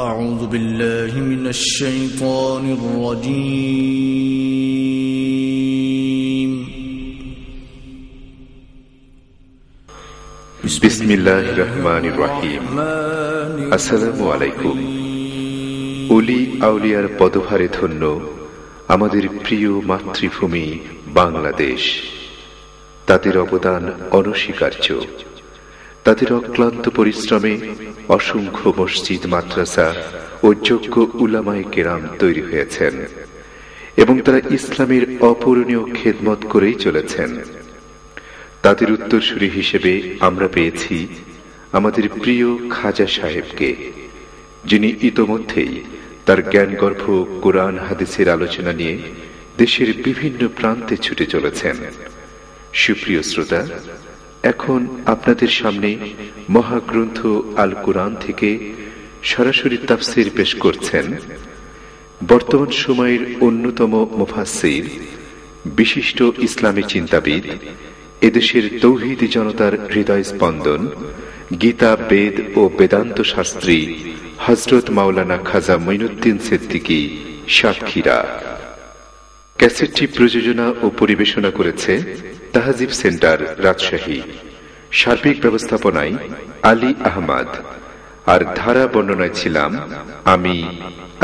أعوذ بالله من الشيطان الرجيم بسم الله الرحمن الرحيم السلام عليكم ওলি আউলিয়ার পদভারে ধন্য আমাদের প্রিয় মাতৃভূমি বাংলাদেশ, তাদের অবদান অনস্বীকার্য। তাদের অক্লান্ত পরিশ্রমে অসংখ্য মসজিদ, মাদ্রাসা ও যোগ্য উলামায়ে কেরাম তৈরি হয়েছেন এবং তারা ইসলামের অপূরণীয় খেদমত করেই চলেছেন। তাদের উত্তরসূরি হিসেবে আমরা পেয়েছি আমাদের প্রিয় খাজা সাহেবকে, যিনি ইতোমধ্যেই তার জ্ঞানগর্ভ কোরআন হাদিসের আলোচনা নিয়ে দেশের বিভিন্ন প্রান্তে ছুটে চলেছেন। সুপ্রিয় শ্রোতা, এখন আপনাদের সামনে মহাগ্রন্থ আল কোরআন থেকে সরাসরি তাফসীর পেশ করছেন বর্তমান সময়ের অন্যতম মুফাসসির, বিশিষ্ট ইসলামী চিন্তাবিদ, এদেশের তৌহিদি জনতার হৃদয় স্পন্দন, গীতা, বেদ ও বেদান্ত শাস্ত্রী হযরত মাওলানা খাজা মঈনুদ্দিন সিদ্দিকী সাতক্ষীরা। ক্যাসেটটি প্রযোজনা ও পরিবেশনা করেছে তাহজিব সেন্টার, রাজশাহী। সার্বিক ব্যবস্থাপনায় আলী আহমদ, আর ধারা বর্ণনায় ছিলাম আমি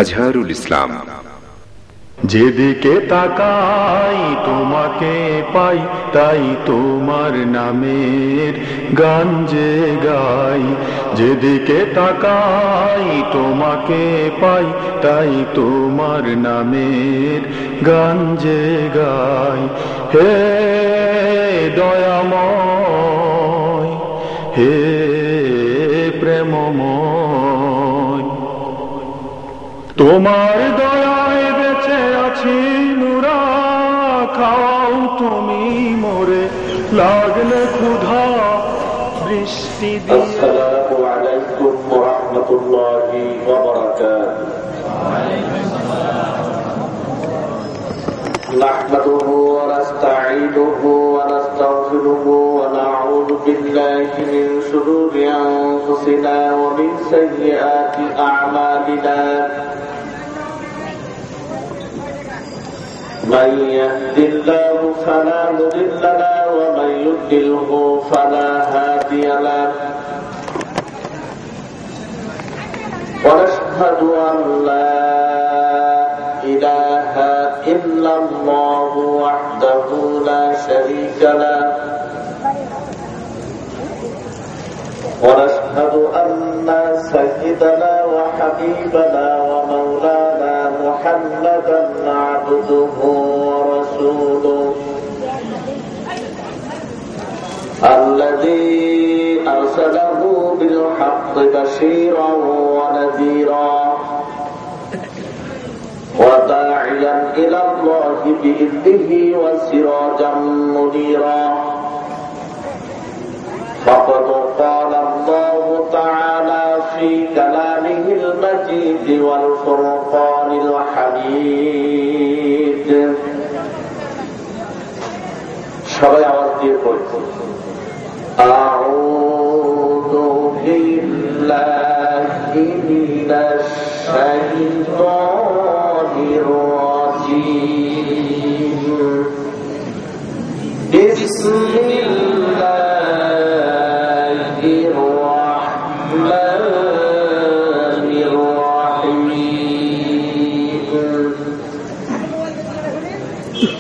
আজহারুল ইসলাম। যেদিকে তাকাই তোমাকে পাই, তাই তোমার নামের গান যে গাই। যেদিকে তাকাই তোমাকে পাই, তাই তোমার নামের গান যে গাই। হে দয়াময়, হে প্রেমময়, তোমার দয়ায় বেঁচে আছি নুরা। খাও তুমি মোরে, লাগলে ক্ষুধা বৃষ্টি দিয়ে। আসসালামু আলাইকুম ওয়া রাহমাতুল্লাহি ওয়া বারাকাতুহু। নাহমাদুহু ওয়া নাস্তাঈনুহু ওয়া নাস্তাগফিরুহু ওয়া নাউযু বিল্লাহি মিন শুরুরি আনফুসিনা ওয়া মিন সাইয়্যাতি আ'মালিনা। من يهد الله فلا مضل له ومن يضلله فلا هادي له. ونشهد أن لا إله إلا الله وحده لا شريك له. ونشهد أن سيدنا وحبيبنا ومولانا محمدا عبده ورسوله الذي أرسله بالحق بشيرا ونذيرا وداعيا إلى الله بإذنه وسراجا منيرا. فقد قال الله تعالى في كلامه المجيد والفرقان الحميد. সবাই আওয়াজ দিয়ে পড়ছি, আউযু বিল্লাহি মিনাশ শাইতানির রাজীম। বিসমিল্লাহ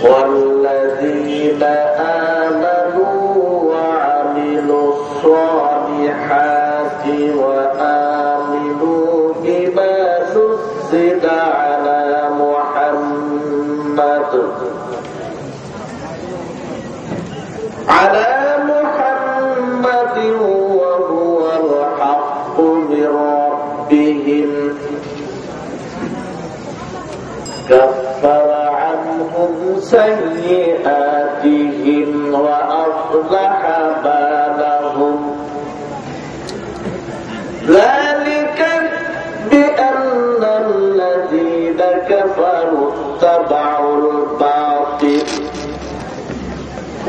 والذين آمنوا وعملوا الصالحات وآمنوا بما نزل على محمد وهو الحق من ربهم كفر عنهم سيئاتهم وأصلح بالهم. ذلك بأن الذين كفروا اتبعوا الباطل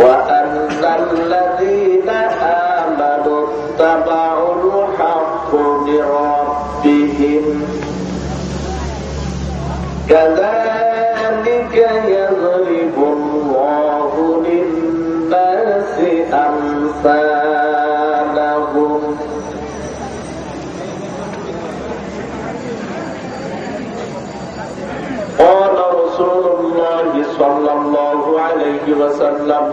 وأن الذين آمنوا اتبعوا الحق من ربهم كذلك يضرب الله للناس أمثالهم قال رسول الله صلى الله عليه وسلم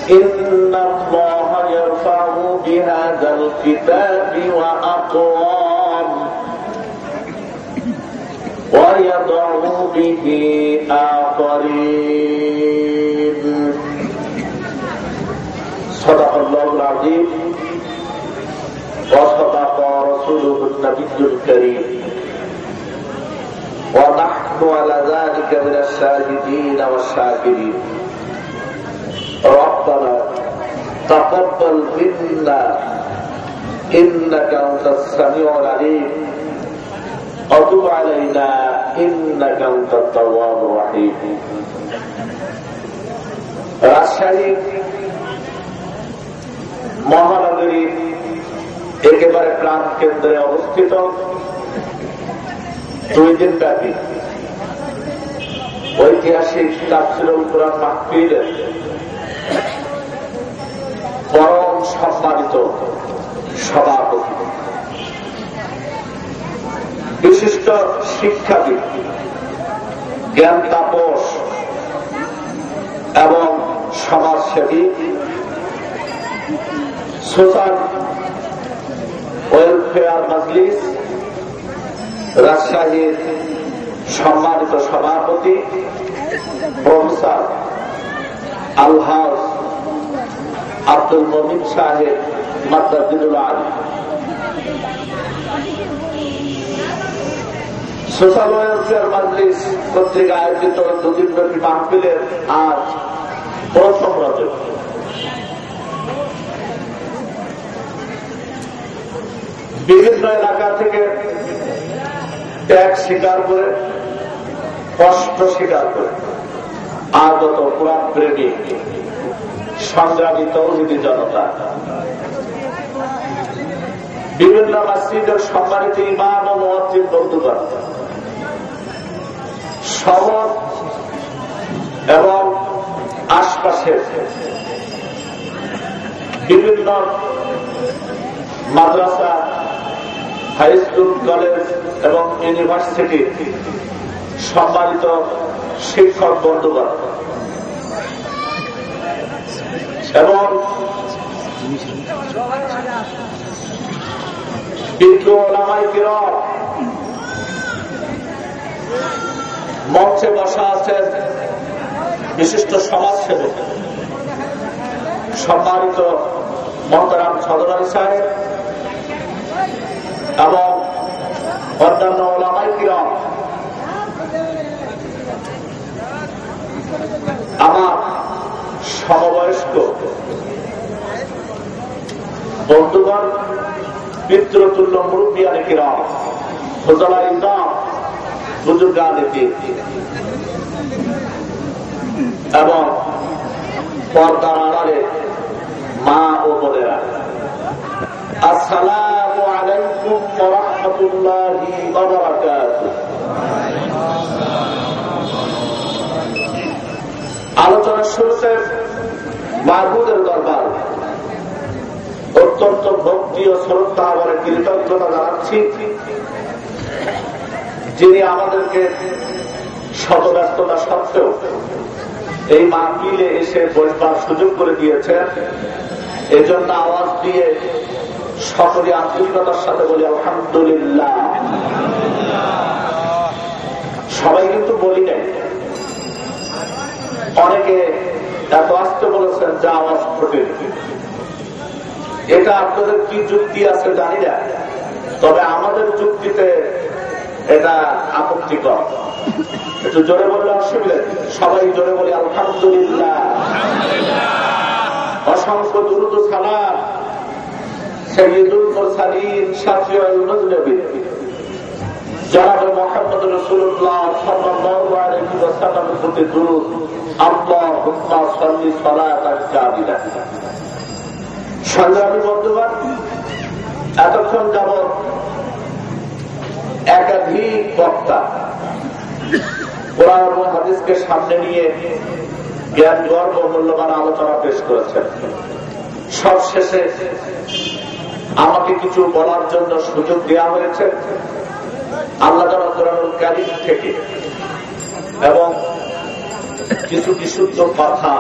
إن الله يرفع بهذا الكتاب وأقوام ويضع به آخرين صدق الله العظيم وصدق رسوله النبي الكريم ونحن على ذلك من الشاهدين والشاكرين ربنا تقبل منا إنك أنت السميع العليم وتب علينا إنك أنت التواب الرحيم রাজশাহী মহানগরীর একেবারে প্রাণ কেন্দ্রে অবস্থিত 2 দিন ব্যাপী ঐতিহাসিক তাফসীরুল কুরআন মাহফিলের পরম সম্মানিত সভাপতি বিশিষ্ট শিক্ষাবিদ জ্ঞান তাপস এবং সমাজসেবী সোশ্যাল ওয়েলফেয়ার মজলিস রাজশাহীর সম্মানিত সভাপতি প্রফেসর আলহাজ আব্দুল মমিন সাহেব মাদ্দাজিদুল আলী সোশ্যাল ওয়েলফেয়ার মজলিস কর্তৃক আয়োজিত 2 দিনব্যাপী মাহফিলের আজ প্রথম রজনী। বিভিন্ন এলাকা থেকে ত্যাগ স্বীকার করে কষ্ট স্বীকার করে আগত কোরআন প্রেমী সংগ্রামী তৌহিদি জনতা বিভিন্ন মসজিদের সম্মানিত ইমাম ও মুয়াজ্জিন বন্ধুগণ শহর এবং আশপাশের বিভিন্ন মাদ্রাসা, হাই স্কুল, কলেজ এবং ইউনিভার্সিটি সম্মানিত শিক্ষক বন্ধুগণ এবং বিজ্ঞ ওলামায়ে কিরাম মঞ্চে বসা আছেন বিশিষ্ট সমাজসেবক সম্মানিত মোহতারাম সদর আলী সাহেব এবং অন্যান্য ওলামায়ে কিরাম, আমার সমবয়স্ক বন্ধুগণ, পিতৃতুল্য মুরব্বিয়ানে কিরাম, ফজলা ইসলাম, বুজুর্গানে দ্বীন এবং পর্দার আড়ালে মা ও বোনেরা, আসসালামু আলাইকুম ওয়া রাহমাতুল্লাহি ওয়া বারাকাতুহু। আলোচনার শুরুতে মাহবুবের দরবার অত্যন্ত ভক্তি ও শ্রদ্ধা ভরে কৃতজ্ঞতা জানাচ্ছি, যিনি আমাদেরকে শত ব্যস্ততা সত্ত্বেও এই মাহফিলে এসে বসবার সুযোগ করে দিয়েছেন। এজন্য আওয়াজ দিয়ে সকলে আন্তরিকতার সাথে বলি আলহামদুলিল্লাহ। সবাই কিন্তু বলি নাই, অনেকে এত আসতে বলেছেন যা আওয়াজ ফোটে। এটা আপনাদের কি যুক্তি আছে জানি না, তবে আমাদের যুক্তিতে এটা আপত্তিকর। একটু জোরে বললে অসুবিধা, সবাই জোরে বলি আলহামদুলিল্লাহ। অসংখ্য দুরূদ ও সালাম সাইয়্যিদুল মুরসালিন শাফিউল মুযনিবিন জনাব মুহাম্মদ রাসূলুল্লাহ সাল্লাল্লাহু আলাইহি ওয়াসাল্লামের প্রতি দুরূদ, আল্লাহুম্মা সাল্লি সালাতান কামিলা। সংগ্রামী বন্ধুগণ, এতক্ষণ যাবৎ বক্তা কোরআন এবং হাদিসকে সামনে নিয়ে জ্ঞান গর্ব মূল্যবান আলোচনা পেশ করেছেন। সবশেষে আমাকে কিছু বলার জন্য সুযোগ দেওয়া হয়েছে আল্লাহ তাআলা কোরআনুল কারীম থেকে, এবং কিছু বিশুদ্ধ কথা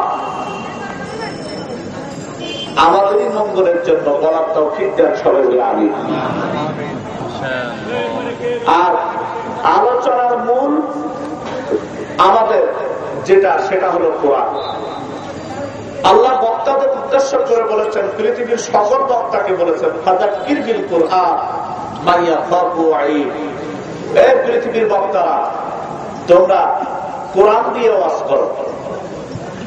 আমাদেরই মঙ্গলের জন্য বলার তৌফিক দেন সবাই বলে আমিন। আর আলোচনার মূল আমাদের যেটা, সেটা হলো কোরআন। আল্লাহ বক্তাদের উদ্দেশ্য করে বলেছেন, পৃথিবীর সকল বক্তাকে বলেছেন ফাযাক্কির বিল কুরআন মা ইয়াখাফু ওয়াঈদ। এই পৃথিবীর বক্তারা, তোমরা কোরআন দিয়ে ওয়াজ করো।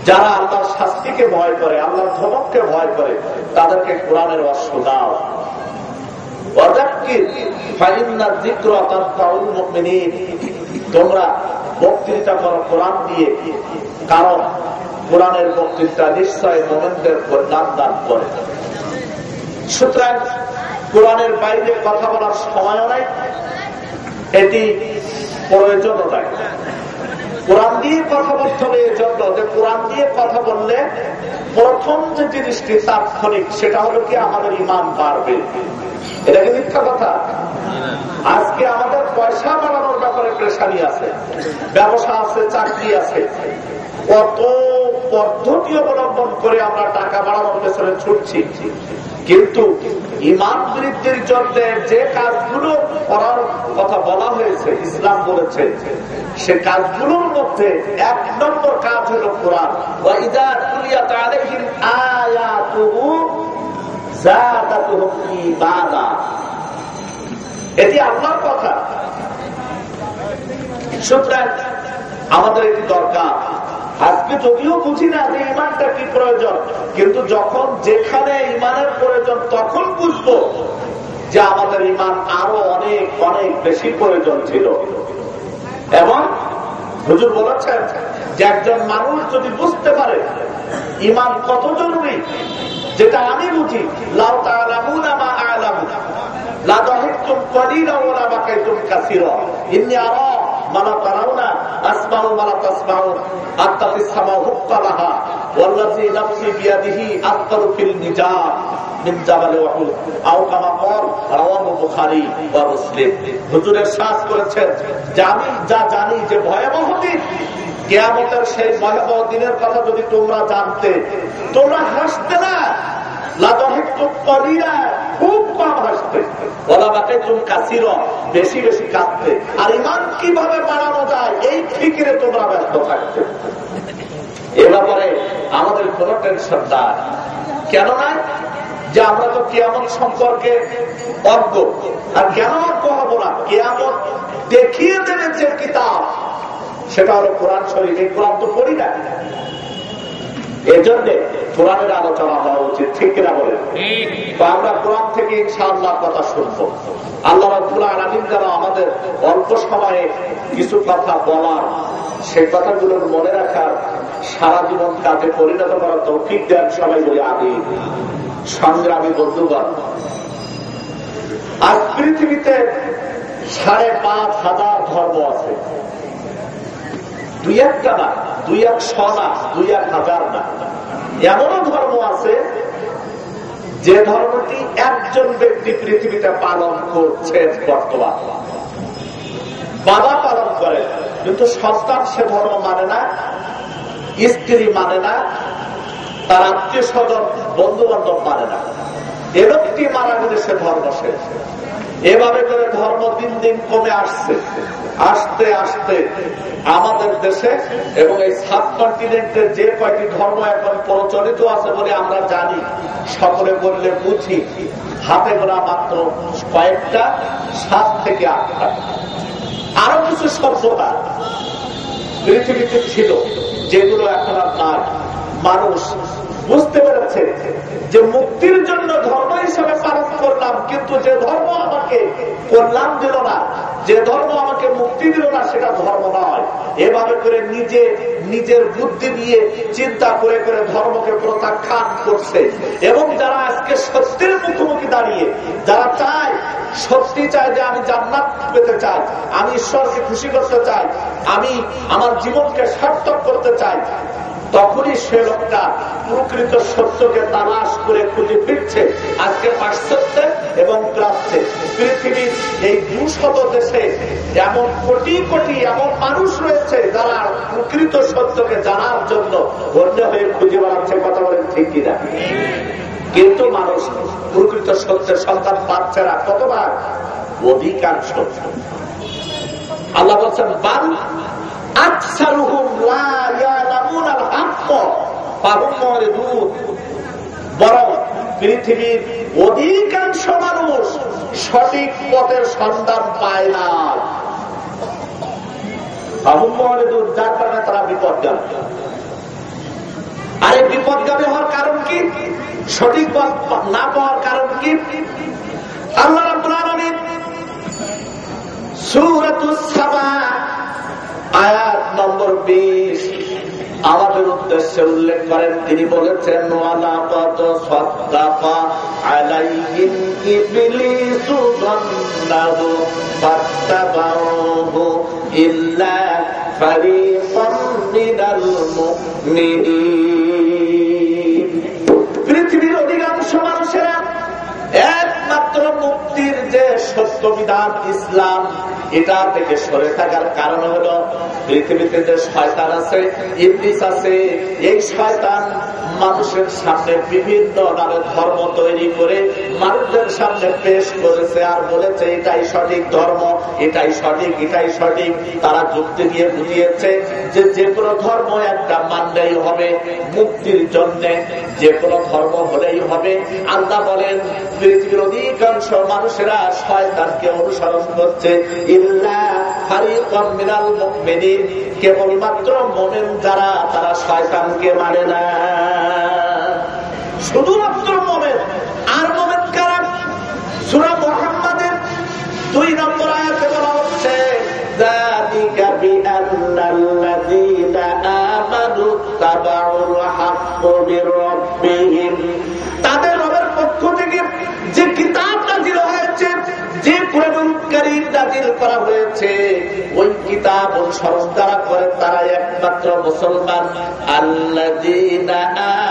যারা আল্লাহর শাস্তিকে ভয় করে, আল্লাহর ধমককে ভয় করে, তাদেরকে কোরআনের ওয়াজ শোনাও। ওয়াযাক্কির ফাইন্না যিকরা তানফাউল মুমিনিন। তোমরা বক্তৃতা করো কোরআন দিয়ে, কারণ কোরআনের বক্তৃতা নিশ্চয় মুমিনদের কল্যাণ দান করে। সুতরাং কোরআনের বাইরে কথা বলার সময়ও নাই, এটি প্রয়োজনও নাই। কোরআন দিয়ে কথা বলতে হবে এজন্য যে কোরআন দিয়ে কথা বললে প্রথম যে জিনিসটি তাৎক্ষণিক, সেটা হলো কি আমাদের ঈমান বাড়বে। এটা কি মিথ্যা কথা? আজকে আমাদের পয়সা বাড়ানোর ব্যাপারে প্রেশানি আছে, ব্যবসা আছে, চাকরি আছে, কত পদ্ধতি অবলম্বন করে আমরা টাকা বাড়ানোর পেছনে ছুটছি, কিন্তু ঈমান বৃদ্ধির জন্য যে কাজগুলো করার কথা বলা হয়েছে, ইসলাম বলেছে, সে কাজগুলোর মধ্যে 1 নম্বর কাজ হলো কোরআন। ওয়া ইযা তুলিয়াত আলাইহিম আয়াতুহু যাদাতুহুম ঈমানা। এটি আল্লাহর কথা। সুতরাং আমাদের এটি দরকার। আজকে যদিও বুঝি না যে ঈমানটা কি প্রয়োজন, কিন্তু যখন যেখানে ঈমানের প্রয়োজন তখন বুঝবো যে আমাদের ঈমান আরো অনেক অনেক বেশি প্রয়োজন ছিল। এবং হুজুর বলেছেন যে একজন মানুষ যদি বুঝতে পারে ঈমান কত জরুরি, যেটা আমি বুঝি, লাউ তা'লামুনা মা আ'লামু লা দাহিকতুম কলিলা ওয়া লা বাকাইতুম কাসীরা ইন্নী আরা মা লা তারাউনা আসমাউ মা লা তাসমাউন আত্তাফিস সামাউ হুক্কালাহা ওয়াল্লাযী নাফসি বিয়াদিহি আকবারু ফিল নিজাত মিন জাবাল উহুদ আও কামা ক্বাল রাওয়াহু বুখারী ওয়া মুসলিম। হুজুরের শ্বাস করেছেন যে আমি যা জানি যে ভয়াবহ দিন, কিয়ামতের সেই ভয়াবহ দিনের কথা যদি তোমরা জানতে, তোমরা হাসতে না, লা দাহিকতুম কলিলা, খুব কম হাসতে, ওয়ালা বাকাইতুম কাসীরা, বেশি বেশি কাঁদতে। আর ঈমান কিভাবে বাড়ানো যায় এই ফিকিরে তোমরা ব্যস্ত থাকতে। এ ব্যাপারে আমাদের কোনো টেনশন নাই। কেন নাই? যে আমরা তো কিয়ামত সম্পর্কে অজ্ঞ। আর কেন অজ্ঞ হবো না? কিয়ামত দেখিয়ে দেবে যে কিতাব, সেটা হলো কোরআন শরীফ। এই কোরআন তো পড়ি না, এজন্য কোরআনের আলোচনা হওয়া উচিত, ঠিক কিনা বলেন? তো আমরা কোরআন থেকে ইনশাআল্লাহ কথা শুনবো। আল্লাহ রাব্বুল আলামিন যেন আমাদের অল্প সময়ে কিছু কথা বলার, সেই কথাগুলোর মনে রাখার, সারা জীবন কাজে পরিণত করার তৌফিক দেন। সবাই বলি আমিন। সংগ্রামী বন্ধুগণ, আজ পৃথিবীতে 5,500 ধর্ম আছে। 2-1টা না, 2-100 না, 2-1000 না। এমনও ধর্ম আছে যে ধর্মটি একজন ব্যক্তি পৃথিবীতে পালন করছে বর্তমান। বাবা পালন করে, কিন্তু সন্তান সে ধর্ম মানে না, স্ত্রী মানে না, তার আত্মীয় স্বজন বন্ধু বান্ধব মানে না। এ লোকটি মারা গেলে সে ধর্ম শেষ। এভাবে করে ধর্ম দিন দিন কমে আসছে। আস্তে আস্তে আমাদের দেশে এবং এই সাবকন্টিনেন্টের যে কয়টি ধর্ম এখন প্রচলিত আছে বলে আমরা জানি, সকলে বললে বুঝি, হাতে গোনা মাত্র কয়েকটা, 7 থেকে 8টা। আরো কিছু সভ্যতা পৃথিবীতে ছিল যেগুলো এখন আর নাই। মানুষ বুঝতে পেরেছে যে মুক্তির জন্য ধর্ম হিসেবে পালন করলাম, কিন্তু যে ধর্ম আমাকে কল্যাণ দিল না, যে ধর্ম আমাকে মুক্তি দিল না, সেটা ধর্ম নয়। এভাবে করে নিজের বুদ্ধি দিয়ে চিন্তা করে করে ধর্মকে প্রত্যাখ্যান করছে। এবং যারা আজকে সত্যের মুখোমুখি দাঁড়িয়ে যারা চায় সত্যি চায় যে আমি জান্নাত পেতে চাই, আমি ঈশ্বরকে খুশি করতে চাই, আমি আমার জীবনকে সার্থক করতে চাই, তখনই সে লোকটা প্রকৃত সত্যকে তালাশ করে খুঁজে ফিরছে। আজকে পাশ্চাত্যে এবং প্রাচ্যে পৃথিবীর এই 200 দেশে এমন কোটি কোটি এমন মানুষ রয়েছে যারা প্রকৃত সত্যকে জানার জন্য অন্য হয়ে খুঁজে বেড়াচ্ছে। কথা বলেন ঠিক কিনা? কিন্তু মানুষ প্রকৃত সত্যের সন্ধান পাচ্ছে না। কতবার? অধিকাংশ। আল্লাহ বলছেন বাল আকসারুহুম লা ইয়ালামুনাল হক ফাহুম মুরিদুন, বরং পৃথিবীর অধিকাংশ মানুষ সঠিক পথের সন্ধান পায় না। ফাহুম মুরিদুন, যার কারণে তারা বিপদগামী। আরে বিপদগামী হওয়ার কারণ কি? সঠিক পথ না পাওয়ার কারণ কি? আল্লাহ রাব্বুল আলামিন সূরাতুস সাবা আয়াত নম্বর 20 আমাদের উদ্দেশ্যে উল্লেখ করেন। তিনি বলেছেন ওয়ালাকাদ সাদ্দাকা আলাইহিম ইবলিসু যান্নাহু ফাত্তাবাউহু ইল্লা ফারিকাম মিনাল মুমিনিন। পৃথিবীর অধিকাংশ মানুষেরা একমাত্র মুক্তির যে সত্য বিধান ইসলাম, এটা থেকে সরে থাকার কারণ হলো পৃথিবীতে যে শয়তান আছে, ইবলিস আছে, এই শয়তান মানুষের সামনে বিভিন্ন নামে ধর্ম তৈরি করে মানুষদের সামনে পেশ করেছে আর বলেছে এটাই সঠিক ধর্ম, এটাই সঠিক, এটাই সঠিক। তারা যুক্তি দিয়ে বুঝিয়েছে যে যে কোনো ধর্ম একটা মানলেই হবে, মুক্তির জন্য যে কোনো ধর্ম হলেই হবে। আল্লাহ বলেন পৃথিবীর অধিকাংশ মানুষেরা শয়তানকে অনুসরণ করছে। ইল্লা ফারিকাম মিনাল মুমিনিন, কেবলমাত্র মুমিন যারা তারা শয়তানকে মানে না। শুধুমাত্র মুমিন। আর মুমিন কারা? সূরা মুহাম্মাদের 2 নম্বর আয়াতে বলা হচ্ছে যালিকা বিআন্নাল্লাযীনা আমানু তাবাউল হাক্ক মির রাব্বিহিম, তাদের রবের পক্ষ থেকে যে কিতাব নাযিল হয়েছে, যে কুরআনুল কারীম নাযিল করা হয়েছে, ওই কিতাব অনুসরণ যারা করে তারা একমাত্র মুসলমান। আল্লাযীনা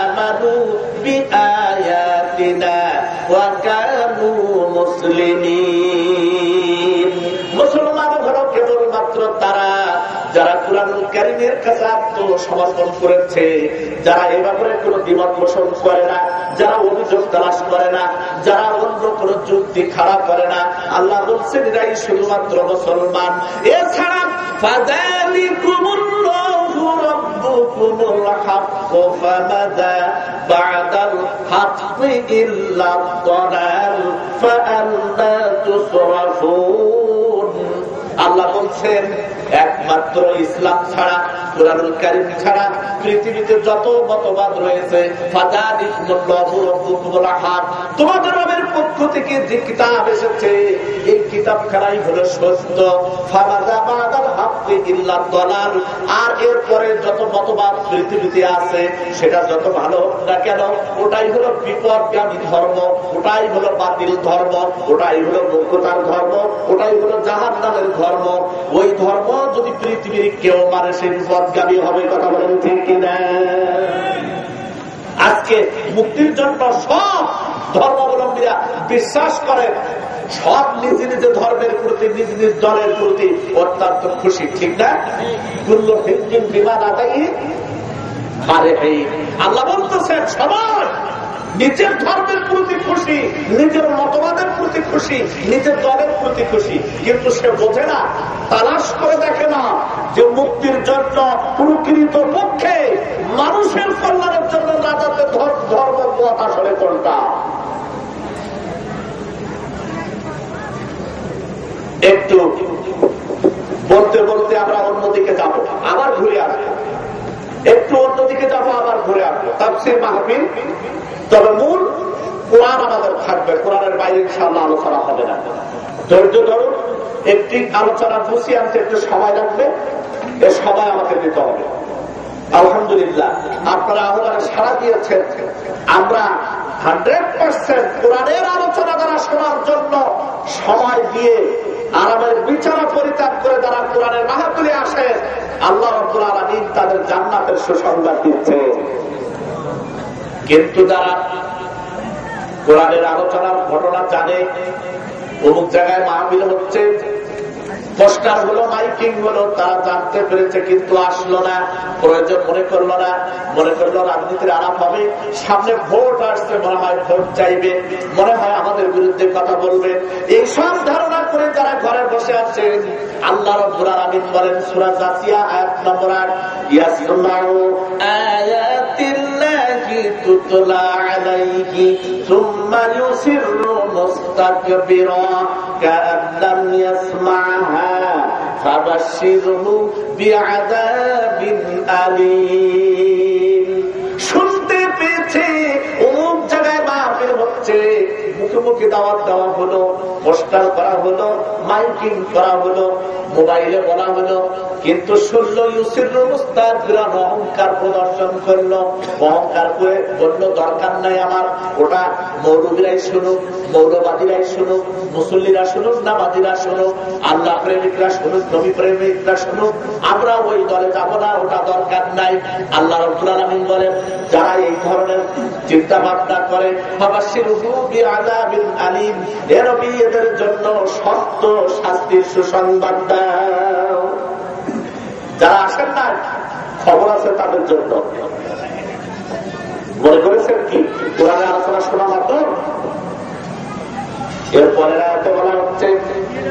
আমানু বিআয়াতিনা ওয়া কানু মুসলিমিন। মুসলমান হলো কেবলমাত্র তারা যারা কুরআনুল কারীমের কাছে আত্মসমর্পণ করেছে, যারা এ ব্যাপারে কোনো দ্বিমত পোষণ করে না, যারা অভিযোগ তালাশ করে না, যারা অন্য কোনো যুক্তি খাড়া করে না। আল্লাহ বলছেন এরাই শুধুমাত্র মুসলমান। এছাড়া ফাযালিকুমুল্লাহু রাব্বুকুমুল হাক্কু ফামাযা বা'দাল হাক্কি ইল্লা আদ-দালাল ফাআন্না তুসরাফুন। আল্লাহ বলছেন একমাত্র ইসলাম ছাড়া, কুরআনুল কারীম ছাড়া পৃথিবীতে যত মতবাদ রয়েছে, ফাযালিকুমুল্লাহু রাব্বুকুমুল হক, তোমাদের রবের পক্ষ থেকে যে কিতাব এসেছে এই কিতাবখানাই হলো সত্য। ফামাযা বা'দাল হাক্কি ইল্লা আদ-দালাল, আর এরপরে যত মতবাদ পৃথিবীতে আছে সেটা যত ভালো হোক না কেন, ওটাই হলো বিপদগামী ধর্ম, ওটাই হলো বাতিল ধর্ম, ওটাই হলো মূর্খতার ধর্ম, ওটাই হলো জাহান্নামের ধর্ম। ওই ধর্ম যদি পৃথিবীর কেউ মানে সে বিপদগামী হবে। কথা বলেন ঠিক কিনা? আজকে মুক্তির জন্য সব ধর্মাবলম্বীরা বিশ্বাস করেন, সব নিজ নিজ ধর্মের প্রতি, নিজ নিজ দলের প্রতি অত্যন্ত খুশি, ঠিক না? কুল্লু হিজবিন বিমা লাদাইহিম ফারিহিন। আল্লাহ বলতেছেন সবাই নিজের ধর্মের প্রতি খুশি, নিজের মতবাদের প্রতি খুশি, নিজের দলের প্রতি খুশি, কিন্তু সে বোঝে না, তালাশ করে দেখে না যে মুক্তির জন্য প্রকৃত পক্ষে মানুষের কল্যাণের জন্য রাজাদের ধর্ম পথ আসলে কোনটা। একটু বলতে বলতে আমরা অন্যদিকে যাব, আবার ঘুরে আসবো, একটু অন্যদিকে যাব, আবার ঘুরে আসবো। তাফসীর মাহফিল, তবে মূল কোরআন আমাদের থাকবে, কোরআনের বাইরে ইনশাআল্লাহ আলোচনা হবে না। ধৈর্য ধরুন, একটি আলোচনা গুছিয়ে আনতে একটু সময় লাগবে, এ সময় আমাকে দিতে হবে। আলহামদুলিল্লাহ আপনারা আহ্বানে সাড়া দিয়েছেন। আমরা 100% কোরআনের আলোচনা দ্বারা শোনার জন্য সময় দিয়ে আরামের বিছানা পরিত্যাগ করে যারা কোরআনের মাহফিলে আসেন, আল্লাহ রাব্বুল আলামিন তাদের জান্নাতের সুসংবাদ দিচ্ছে। কিন্তু যারা কোরআনের আলোচনার ঘটনা জানে, অমুক জায়গায় মাহফিল হচ্ছে, পোস্টার হলো, মাইকিং হলো, তারা জানতে পেরেছে কিন্তু আসলো না, প্রয়োজন মনে করলো না, মনে করলো রাজনীতির আলাপ হবে, সামনে ভোট আসছে, মনে হয় ভোট চাইবে, মনে হয় আমাদের বিরুদ্ধে কথা বলবে, এই সব ধারণা করে যারা ঘরে বসে আছেন, আল্লাহ রাব্বুল আলামিন বলেন সূরা জাসিয়া আয়াত নম্বর 8, ইয়াসমাউ আয়াতিল্লাহি তুতলা আলাইহি সুম্মা ইউসিরু মুস্তাকবিরা কাআন্নাম ইয়াসমাহা ফাবাশশিরহু বিআযাবিন আলীম। শুনতে পেয়েছে অমুক জায়গায় মাহফিল হচ্ছে, মুখে মুখে দাওয়াত দেওয়া হলো, পোস্টার করা হলো, মাইকিং করা হলো, মোবাইলে বলা হলো, কিন্তু শুনলো ইউসিরুল মুস্তাকবিরা, অহংকার প্রদর্শন করলো, অহংকার করে বললো দরকার নাই আমার, ওটা মৌলবীরাই শুনুক, মৌলবাদীরাই শুনুক, মুসল্লিরা শুনুক, নামাজিরা শুনুক, আল্লাহ প্রেমিকরা শুনুক, নবী প্রেমিকরা শুনুক, আমরা ওই দলে যাব না, ওটা দরকার নাই। আল্লাহ রাব্বুল আলামিন বলেন যারা এই ধরনের চিন্তা ভাবনা করে, ফাবাশশিরহু বিআযাবিন আলীম, হে নবী এদের জন্য শক্ত শাস্তির সুসংবাদ দাও। যারা আসেন না, খবর আছে তাদের জন্য। মনে করেছেন কি কোরআনের আলোচনা শোনা মাত্র? এরপরে আয়াতে বলা হচ্ছে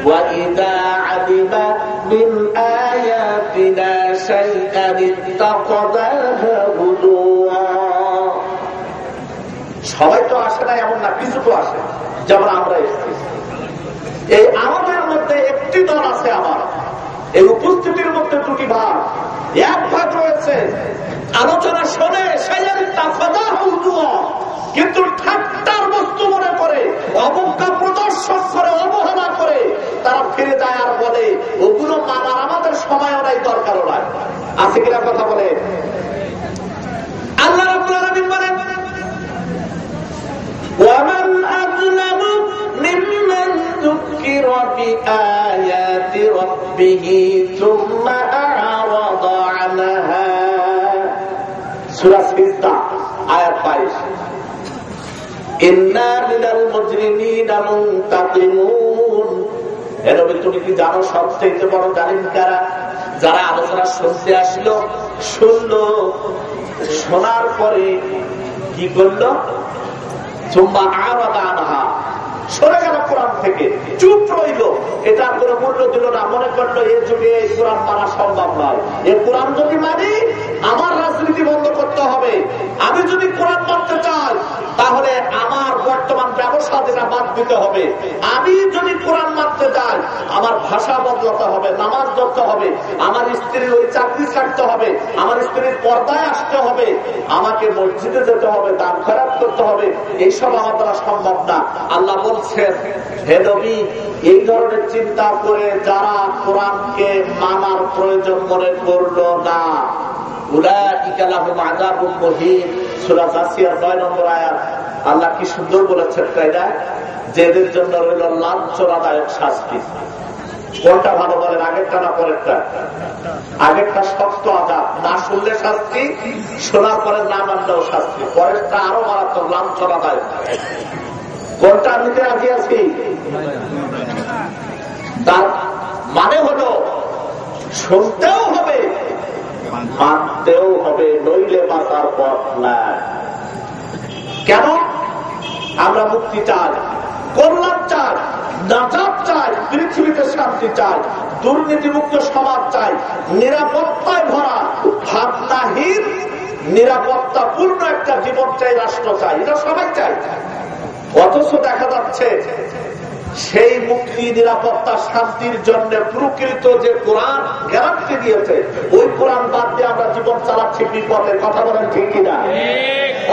ওয়াইদা আলিমা মিন আয়াতিনা শাইআন ইত্তাখাযাহা হুজুয়া। সবাই তো আসে না এমন না, কিছু তো আসে, যেমন আমরা এসেছি। এই আমাদের মধ্যে একটি দল আছে, আমার এই উপস্থিতির মধ্যে দুটি ভাগ, এক ভাগ রয়েছে আলোচনা শোনে কিন্তু ঠাট্টার বস্তু মনে করে, অবজ্ঞা প্রদর্শন করে, অবহেলা করে তারা ফিরে যায় আর বলে ওগুলো মানার আমাদের সময়ও নাই, দরকারও নাই। আছে কিনা কথা বলে? আল্লাহ রাব্বুল আলামিন বলেন ওয়ামান আযলামু মিম্মান যুকিরা বিআয়াতি রাব্বিহি সুম্মা আ'রাদা আনহা। সূরা সিজদা আয়াত 22। ইন্না মিনাল মুজরিমিনা মুনতাকিমুন। এর নবী তুমি কি জানো সবচেয়ে বড় জালিম কারা? যারা আলোচনা শুনতে আসলো, শুনলো, শোনার পরে কি করলো? সুম্মা আ'রাদা আনহা, সরে গেল কোরআন থেকে, চুপ রইল, এটা কোনো মূল্য দিল না, মনে করলো এই যুগে এই কোরআন মানা সম্ভব নয়, এই কোরআন যদি মানি আমার রাজনীতি বন্ধ করতে হবে, আমি যদি কোরআন মানতে চাই তাহলে আমার বর্তমান ব্যবসা যেটা বাদ দিতে হবে, আমি যদি কোরআন মানতে চাই আমার ভাষা বদলাতে হবে, নামাজ ধরতে হবে, আমার স্ত্রীর ওই চাকরি ছাড়তে হবে, আমার স্ত্রীর পর্দায় আসতে হবে, আমাকে মসজিদে যেতে হবে, দান খয়রাত করতে হবে, এইসব আমার দ্বারা সম্ভব না। আল্লাহ বলছেন হে নবী, এই ধরনের চিন্তা করে যারা কোরআনকে মানার প্রয়োজন মনে করলো না, উলাইকা লাহুম আযাবুন মুহিন। সূরা জাসিয়ার 9 নম্বর আয়াত। আল্লাহ কি সুন্দর বলেছেন, তাই না? যেদের জন্য রইল লাঞ্ছনাদায়ক শাস্তি। কোনটা ভালো বলেন, আগেরটা না পরেরটা? আগেরটা শক্ত আযাব, না শুনলে শাস্তি, শোনার পরে না মানলেও শাস্তি। পরেরটা আরো মারাত্মক, লাঞ্ছনাদায়ক। কোনটা নিতে রাজি আছি? তার মানে হলো শুনতেও হবে, মানতেও হবে, নইলে বাঁচার পথ না। কেন? আমরা মুক্তি চাই, কল্যাণ চাই, নাজাত চাই, পৃথিবীতে শান্তি চাই, দুর্নীতিমুক্ত সমাজ চাই, নিরাপত্তায় ভরা, ভাবনাহীন, নিরাপত্তাপূর্ণ একটা জীবন চাই, রাষ্ট্র চাই, এটা সবাই চাই। অথচ দেখা যাচ্ছে সেই মুক্তি, নিরাপত্তা, শান্তির জন্য প্রকৃত যে কোরআন গ্যারান্টি দিয়েছে, ওই কোরআন বাদ দিয়ে আমরা জীবন চালাচ্ছি বিপদে। কথা বলেন ঠিক কিনা?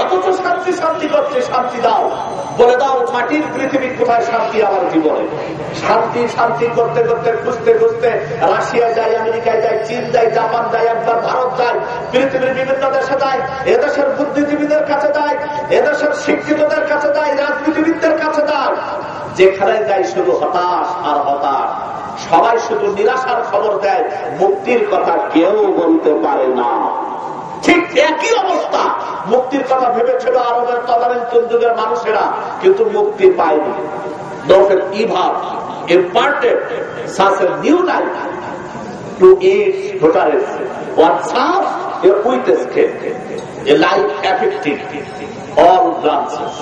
অথচ শান্তি শান্তি করছে, শান্তি দাও, বলে দাও মাটির পৃথিবী কোথায় শান্তি আমার জীবনে? শান্তি শান্তি করতে করতে, খুঁজতে খুঁজতে রাশিয়া যাই, আমেরিকায় যাই, চীন যাই, জাপান যাই, একবার ভারত যাই, পৃথিবীর বিভিন্ন দেশে যাই, এদেশের বুদ্ধিজীবীদের কাছে যাই, এদেশের শিক্ষিতদের কাছে যাই, রাজনীতিবিদদের কাছে যাই, যেখানে যাই শুধু হতাশ আর হতাশ, সবাই শুধু নিরাশার খবর দেয়, মুক্তির কথা কেউ বলতে পারে না। ঠিক একই অবস্থা, মুক্তির কথা ভেবেছিল আরবের তদানীন্তন যুগের মানুষেরা, কিন্তু মুক্তি পায়নি। Prophet Eva imparted such a new life to its votaries. What serves a witness, a life affecting all branches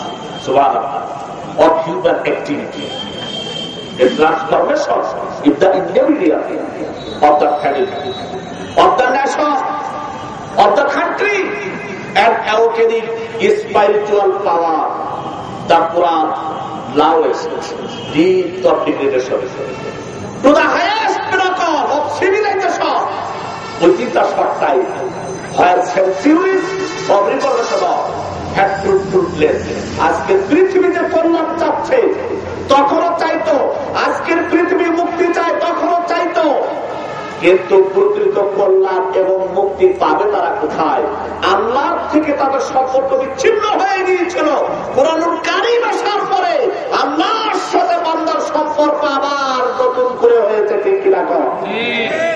of human activity. A transformation is the individual of the family, of the nation, of the country, and awakening spiritual power. The Quran lowest deeds of degradation to the highest pinnacle of civilization within the short time, where centuries of revolution had fruitless. আজকের পৃথিবীতে কল্যাণ চাচ্ছে, তখনও চাইতো। আজকের পৃথিবী মুক্তি চায়, তখনও চাইতো। কিন্তু প্রকৃত কল্যাণ এবং মুক্তি পাবে তারা কোথায়? আল্লাহ থেকে তাদের সম্পর্ক বিচ্ছিন্ন হয়ে গিয়েছিল। কুরআনুল কারীম আসার পরে আল্লাহর সাথে বান্দার সম্পর্ক আবার নতুন করে হয়েছে। ঠিক কিনা কর?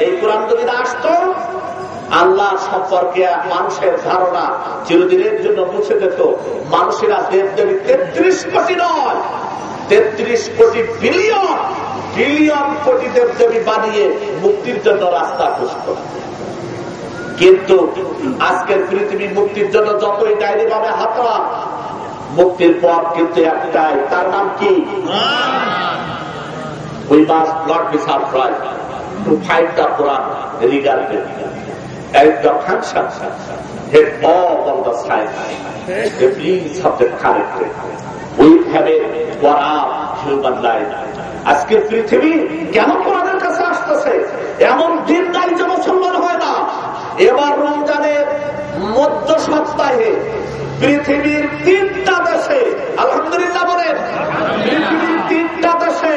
এই কোরআন যদি না আসতো, আল্লাহ সম্পর্কে মানুষের ধারণা চিরদিনের জন্য মুছে যেত। মানুষেরা দেবদেবী 33 কোটি নয়, 33 কোটি বিলিয়ন বিলিয়ন কোটি দেবদেবী বানিয়ে মুক্তির জন্য রাস্তা খুঁজত। কিন্তু আজকের পৃথিবী মুক্তির জন্য যতই ডায়েরি ভাবে হাতরা, মুক্তির পথ কিন্তু একটাই, তার নাম কি? We must not be surprised to find the Quran regarding as the function head all the science, the bliss of the character. We have a Quran human life. আজকের পৃথিবী কেন কোরআনের কাছে আসতেছে? এমন দিন নাই যে মুসলমান হয় না। এবার রমজানের মধ্য সপ্তাহে পৃথিবীর 3টা দেশে, আলহামদুলিল্লাহ বলেন, পৃথিবীর 3টা দেশে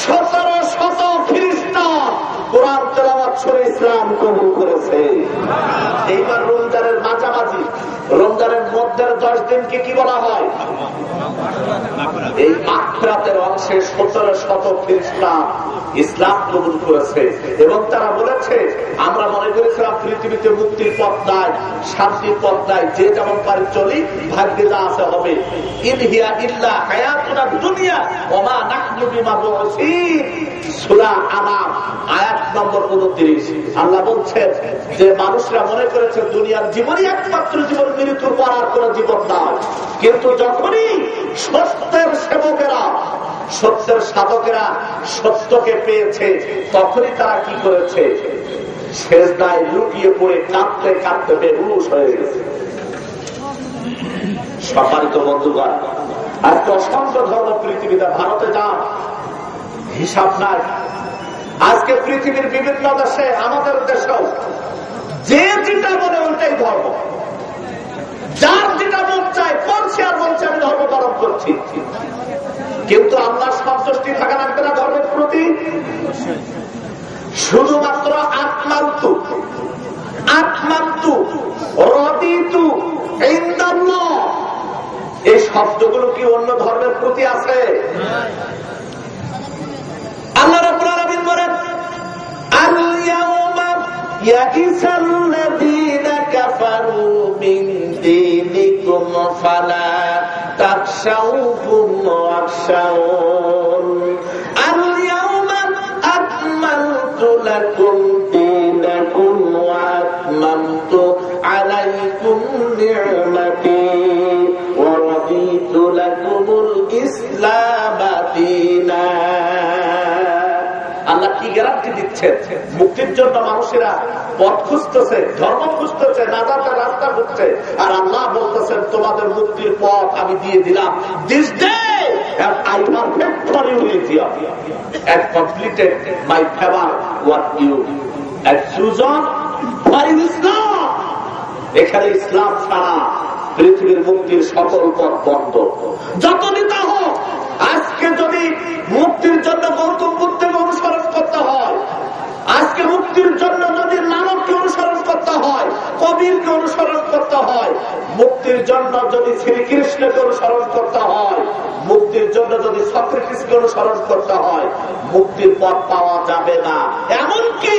1700 খ্রিস্টান কোরআন তেলাওয়াত করে ইসলাম কবুল করেছে। এইবার রমজানের মাঝামাঝি, রমজানের মধ্যের 10 দিনকে কি বলা হয়? এই মাগফিরাতের অংশে 1700 খ্রিস্টান ইসলাম কবুল করেছে। এবং তারা বলেছে, আমরা মনে করেছিলাম পৃথিবীতে মুক্তির পথ নাই, শান্তির পথ নাই, যে যেমন পারে চলি, ভাগ্যে যা আছে হবে। ইন হিয়া ইল্লা হায়াতুনা দুনিয়া ওয়া মা নাহনু বিমাবউসিন, সূরা আনাম আয়াত নম্বর 29। আল্লাহ বলছেন যে মানুষরা মনে করেছে দুনিয়ার জীবনই একমাত্র জীবন, মৃত্যুর পর আর কোন জীবন নাই। কিন্তু যখনই সত্যের সেবকেরা, সত্যের সাধকেরা সত্যকে পেয়েছে, তখনই তারা কি করেছে? সেজদায় লুটিয়ে পড়ে কাঁদতে কাঁদতে বেহুশ হয়ে গেছে। সম্মানিত বন্ধুগণ, আজকে অসংখ্য ধর্ম পৃথিবীতে, ভারতে যান হিসাব নাই। আজকে পৃথিবীর বিভিন্ন দেশে, আমাদের দেশেও যে যেটা বলে ওইটাই ধর্ম, যার যেটা মন চায় করছে আর বলছে আমি ধর্ম পালন করছি। কিন্তু আল্লাহর সন্তুষ্টি থাকা লাগবে না ধর্মের প্রতি। শুধুমাত্র আকমান্তু আকমান্তু রদিতু ইনদাল্লাহ, এই শব্দগুলো কি অন্য ধর্মের প্রতি আছে? আল্লাহ রাব্বুল আলামিন বলেন, আল ইয়াউমা ইয়াইসাল্লাযীনা কাফারু মিন দীনিকুম ফালা তাখশাউহুম ওয়াখশাউন আল ইয়াউমা আকমালতু লাকুম দীনাকুম ওয়া আতমামতু আলাইকুম নি'মাতি ওয়া রাদিতু লাকুমুল ইসলাম দীনা। আল্লাহ কি গ্যারান্টি দিচ্ছেন? মুক্তির জন্য মানুষেরা পথ খুঁজতেছে, ধর্ম খুঁজতেছে, নাজাতের রাস্তা খুঁজছে, আর আল্লাহ বলতেছেন তোমাদের মুক্তির পথ আমি দিয়ে দিলাম। This day I perfect for you religion and completed my favor what you had chosen for Islam. এখানে ইসলাম ছাড়া পৃথিবীর মুক্তির সকল পথ বন্ধ। যত নেতা হোক, আজকে যদি মুক্তির জন্য গৌতম বুদ্ধকে অনুসরণ করতে হয়, আজকে মুক্তির জন্য যদি নানককে অনুসরণ করতে হয়, কবিরকে অনুসরণ করতে হয়, মুক্তির জন্য যদি শ্রীকৃষ্ণকে অনুসরণ করতে হয়, মুক্তির মুক্তির জন্য যদি সক্রেটিসকে অনুসরণ করতে হয়, মুক্তির পথ পাওয়া যাবে না। এমনকি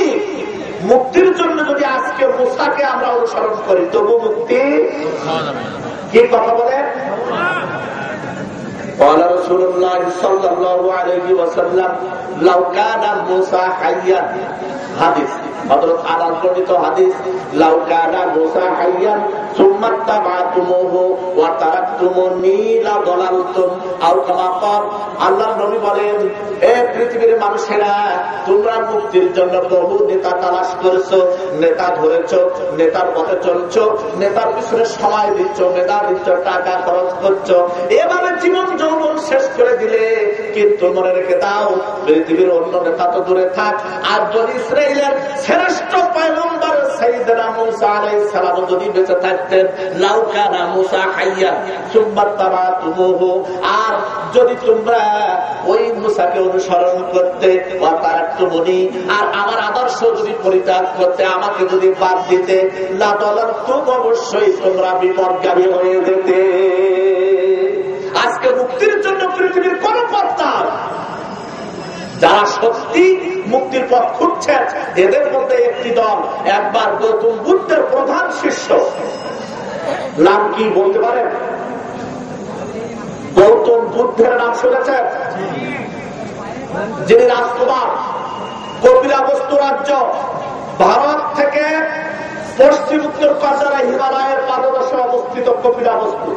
মুক্তির জন্য যদি আজকে মুসাকে আমরা অনুসরণ করি, তবু মুক্তি কি কথা বলে? قال رسول الله صلى الله عليه وسلم لو كان موسى حيا হাদিস হযরত আনাস বর্ণিত হাদিস লাউ কানা মুসা হাইয়ান সুম্মা তাবাতুমুহু ওয়া তারাকতুমুনি লা দালালতুম আও কামা ক্বাল। আল্লাহর নবী বলেন, এ পৃথিবীর মানুষেরা, তোমরা মুক্তির জন্য বহু নেতা তালাশ করেছো, নেতা ধরেছো, নেতার পথে চলছো, নেতার পিছনে সময় দিচ্ছ, মেধা দিচ্ছ, টাকা খরচ করছো, এভাবে জীবন যৌবন শেষ করে দিলে। কিন্তু মনে রেখে দাও, পৃথিবীর অন্য নেতা তো দূরে থাক, আর যদি ইসরায়েলের শ্রেষ্ঠ পয়গম্বর সাইয়েদনা মুসা আলাইহিস সালাম যদি বেঁচে থাকতেন, লাউ কানা মুসা হাইয়া সুম্মা তাবাতুহু, আর যদি তোমরা ওই মুসাকে অনুসরণ করতে, ওয়া তারাকতুমুনি, আর আমার আদর্শ যদি পরিত্যাগ করতে, আমাকে যদি বাদ দিতে, লা দালালতুম, অবশ্যই তোমরা বিপদগামী হয়ে যেতে। আজকে মুক্তির জন্য পৃথিবীর কোন পথ নাই। যারা সত্যি মুক্তির পথ খুঁজছেন, এদের মধ্যে একটি দল একবার গৌতম বুদ্ধের প্রধান শিষ্য, নাম কি বলতে পারেন? গৌতম বুদ্ধের নাম শুনেছেন? যিনি রাজকুমার, কপিলাবস্তু রাজ্য, ভারত থেকে পশ্চিম উত্তর কাছাড়া হিমালয়ের পাদদেশে অবস্থিত কপিলাবস্তু,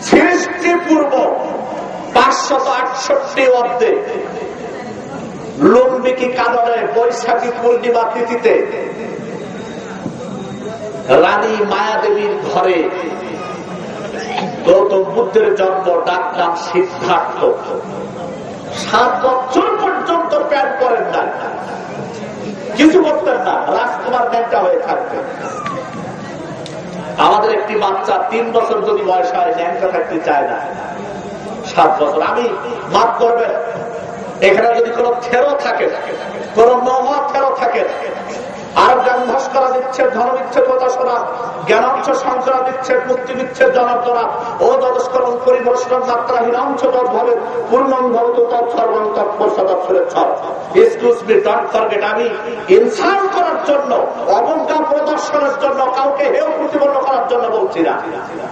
খ্রিস্টপূর্ব 568 অব্দে লুম্বিকি কাননে বৈশাখী পূর্ণিমা তিথিতে রানী মায়াদেবীর ঘরে গৌতম বুদ্ধের জন্ম। ডাক নাম সিদ্ধার্থ। 7 বছর পর্যন্ত প্যান্ট করেন না, কিছু করতেন না, রাজকুমার ন্যাংটা হয়ে থাকতেন। আমাদের একটি বাচ্চা 3 বছর যদি বয়স হয়, ন্যাংটা থাকতে চায় না। 7 বছর, আমি মাফ করবেন, এখানে যদি কোন থেরো থাকে, কোন মহা থেরো থাকে, আর জ্ঞান ভাস করা দিচ্ছে, ধর্ম বিচ্ছেদ প্রকাশনা, জ্ঞানাংশ সংকরা দিচ্ছে, মুক্তি বিচ্ছেদ জনার্দনা ও দদস্করণ পরিবর্ষণ মাত্রাহীন অংশ তদ্ভাবে পূর্ণঙ্গত তৎসর্বং তৎপরসদাৎসরের ছড়। এক্সকিউজ মি, ডোন্ট ফরগেট, আমি ইনসাল্ট করার জন্য, অবজ্ঞা প্রদর্শনের জন্য, কাউকে হেয় প্রতিপন্ন করার জন্য বলছি না।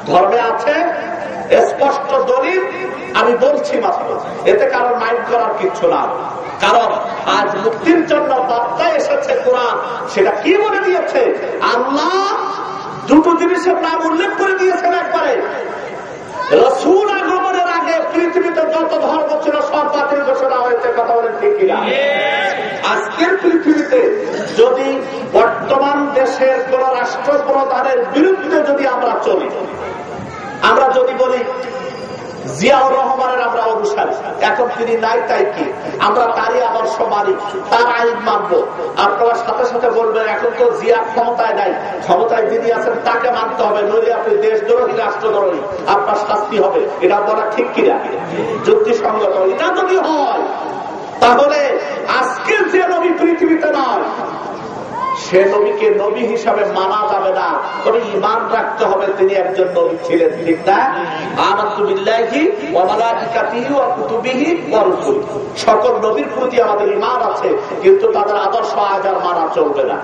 ধর্মে আছে স্পষ্ট দলিল, আমি বলছি মাত্র, এতে কারণ মাইন্ড করার কিছু না। কারণ আজ মুক্তির জন্য বার্তা এসেছে কোরআন, সেটা কি বলে দিয়েছে? আল্লাহ দুটো জিনিসের নাম উল্লেখ করে দিয়েছেন একবারে। রাসূল আগমনের আগে পৃথিবীতে যত ধর্ম ছিল সব বাতিল ঘোষণা হয়েছে। কথা বলেন ঠিক কিনা? আজকের পৃথিবীতে যদি বর্তমান দেশের কোন রাষ্ট্রপ্রধানের বিরুদ্ধে যদি আমরা চলি, আমরা যদি বলি জিয়াউর রহমানের আমরা অনুসারী, এখন তিনি নাই তাই কি, আমরা তারই আদর্শ মানি, তার আইন মানব, আপনারা সাথে সাথে বলবেন এখন তো জিয়া ক্ষমতায় নাই, ক্ষমতায় যিনি আছেন তাকে মানতে হবে, নইলে আপনি দেশদ্রোহী, রাষ্ট্রদ্রোহী, আপনার শাস্তি হবে। এটা বলা ঠিক কিনা? যুক্তিসঙ্গত? এটা যদি হয়, তাহলে আজকের যে নবী পৃথিবীতে নয়, সে নবীকে নবী হিসাবে মানা যাবে না, তবে ঈমান রাখতে হবে তিনি একজন নবী ছিলেন, ঠিক না? আমানতু বিল্লাহি ওয়া মালাইকাতিহি ওয়া কুতুবিহি ওয়া রুসুলিহি, সকল নবীর প্রতি আমাদের ঈমান আছে, কিন্তু তাদের আদর্শ আজ আর মানা চলবে না।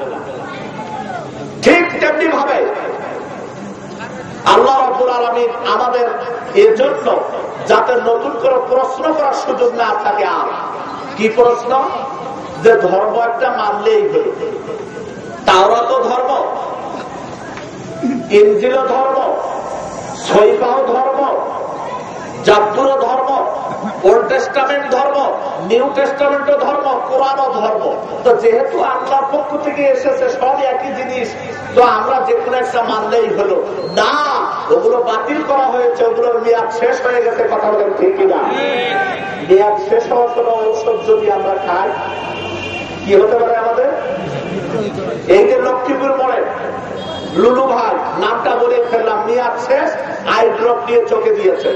ঠিক তেমনি ভাবে আল্লাহ রাব্বুল আলামিন আমাদের এজন্য যাতে নতুন করে প্রশ্ন করার সুযোগ না থাকে। আর কি প্রশ্ন? যে ধর্ম একটা মানলেই হল। তাওরাত ধর্ম, ইনজিল ধর্ম, সহিফাহ ধর্ম, জাবুর ধর্ম, ওল্ড টেস্টামেন্ট ধর্ম, নিউ টেস্টামেন্ট ধর্ম, কোরআন ধর্ম। তো যেহেতু আল্লাহর পক্ষ থেকে এসেছে সব একই জিনিস, তো আমরা যে কোনো একটা মানলেই হলো না। ওগুলো বাতিল করা হয়েছে, ওগুলোর মেয়াদ শেষ হয়ে গেছে। কথা বলেন ঠিক কিনা? মেয়াদ শেষ হওয়ার কোনো ঔষধ যদি আমরা খাই, কি হতে পারে আমাদের? এই যে লক্ষ্মীপুর পড়ে লুলু ভাই, নামটা বলে ফেললাম, মেয়াদ শেষ, আই ড্রপ নিয়ে চোখে দিয়েছে।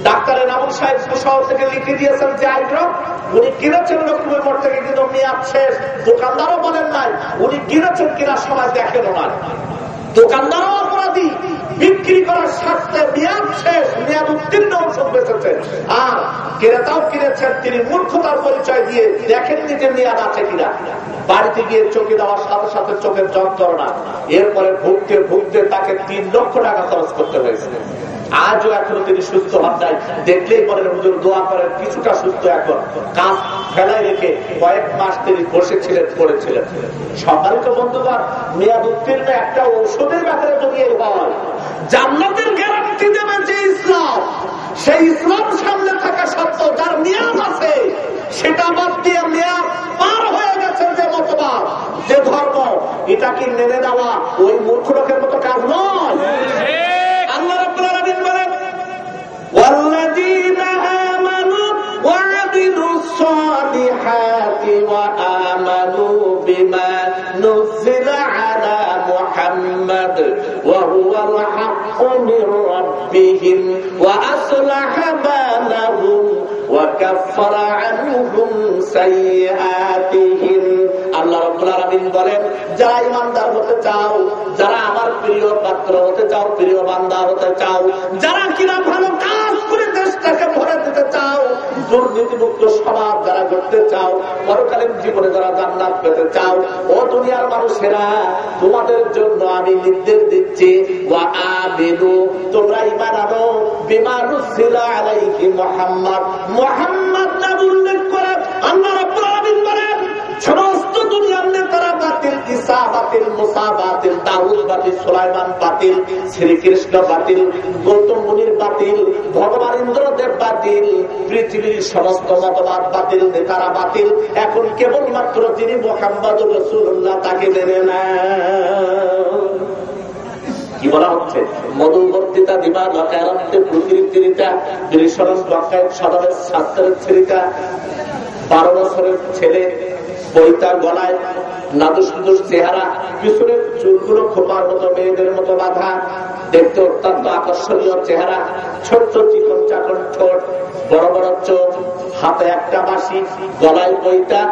ডাক্তারের নামুল সাহেব শহর থেকে লিখে দিয়েছেন যে আই ড্রপ, উনি কিনেছেন লক্ষ্মীপুর মোড় থেকে, কিন্তু মেয়াদ শেষ। দোকানদারও বলেন নাই, উনি কিনেছেন কিনার সময় দেখেন না। দোকানদারও অপরাধী, বিক্রি করার স্বার্থে মেয়াদ শেষ, মেয়াদ উত্তীর্ণ ঔষধ বেঁচেছে, আর ক্রেতাও কিনেছেন তিনি মূর্খতার পরিচয় দিয়ে দেখেননি যে মেয়াদ আছে কিনা। বাড়িতে গিয়ে চোখে দেওয়ার সাথে সাথে চোখের যন্ত্রণা, এরপরে ভুগতে ভুগতে তাকে 3 লক্ষ টাকা খরচ করতে হয়েছে। আজও এখনো তিনি সুস্থ হন নাই। দেখলেই বলেন হুজুর দোয়া করেন, কিছুটা সুস্থ এখন। কাজ ফেলায় রেখে কয়েক মাস তিনি বসেছিলেন, পড়েছিলেন। সম্মানিত বন্ধুগণ, মেয়াদ উত্তীর্ণ একটা ঔষধের ব্যাপারে যদি এই হয়, জান্নাতের গ্যারান্টি দেবে যে ইসলাম, সেই ইসলাম সামনে থাকা সত্ত্বেও যার মেয়াদ আছে সেটা বাদ দিয়ে মেয়াদ পার হয়ে গেছে যে মতবাদ, যে ধর্ম, এটা কি মেনে নেওয়া ওই মূর্খ লোকের মতো কাজ নয়। আল্লাহ রাব্বুল আলামিন বলেন, ওয়াল্লাযীনা আমানু ওয়া আমিলুস সালিহাতি ওয়া আমানু বিমা নুযিলা আলা মুহাম্মাদ ওয়া হুয়াল হাক্কু মির রাব্বিহিম ওয়া আসলাহা বালাহুম ওয়া কাফফারা আনহুম সাইয়্যাতিহিম। আল্লাহ রাব্বুল আলামিন বলেন, যারা ঈমানদার হতে চাও, যারা আমার প্রিয় পাত্র হতে চাও, প্রিয় বান্দা হতে চাও, যারা কিনা ভালো কাজ করে দেশটাকে ভরে দিতে চাও, দুর্নীতিমুক্ত সমাজ যারা করতে চাও, পরকালীন জীবনে যারা জান্নাত পেতে চাও, ও দুনিয়ার মানুষেরা, তোমাদের জন্য আমি নির্দেশ দিচ্ছি, ওয়া আমিনু, তোমরা ঈমান আনো বিমা নুযিলা আলাইহি মুহাম্মদ, মুহাম্মদ নাম উল্লেখ করে আল্লাহ রাব্বুল আলামিন বলেন, সমস্ত দুনিয়ার নেতারা বাতিল, ঈসা বাতিল, মুসা বাতিল, দাউদ বাতিল, সুলাইমান বাতিল, শ্রীকৃষ্ণ বাতিল, গৌতম মুনির বাতিল, ভগবান ইন্দ্রদেব বাতিল, পৃথিবীর সমস্ত মতবাদ বাতিল, নেতারা বাতিল। এখন কেবলমাত্র যিনি মুহাম্মদুর রাসূলুল্লাহ তাকে মেনে নেন। কি বলা হচ্ছে? মধুবর্তিতা দিবা লকায়রান্তে প্রতিরিক্তিরিতা বিরিশরস লকায়ত সদরের শাস্ত্রের ছেড়িটা 12 বছরের ছেলে, বইতা গলায়, নাদুস নাদুস চেহারা, পিছনের চুলগুলো খোপার মতো মেয়েদের মতো বাঁধা, দেখতে অত্যন্ত আকর্ষণীয় চেহারা, ছোট্ট চিকন চাকন ঠোঁট, বড় বড় চোখ, হাতে একটা বাঁশি, গলায় বইতা,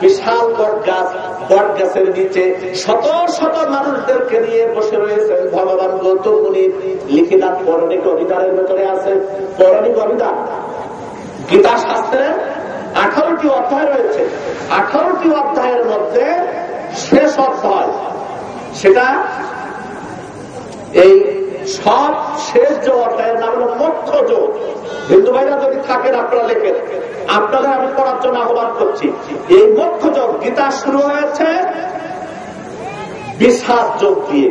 বিশাল বট গাছ, বট গাছের নিচে শত শত মানুষদেরকে নিয়ে বসে রয়েছেন ভগবান গৌতম মুনির। লিখিলাম পৌরাণিক অভিধানের ভেতরে আছে, পৌরাণিক অভিধান গীতা শাস্ত্রের 18টি অধ্যায় রয়েছে। 18টি অধ্যায়ের মধ্যে শেষ অধ্যায়, সেটা এই সব শেষ যে অধ্যায়ের নাম হল মোক্ষ যোগ। হিন্দু ভাইরা যদি থাকেন আপনারা লেখেন, আপনাদের আমি পড়ার জন্য আহ্বান করছি। এই মোক্ষ যোগ গীতা শুরু হয়েছে বিশ্বাস যোগ দিয়ে,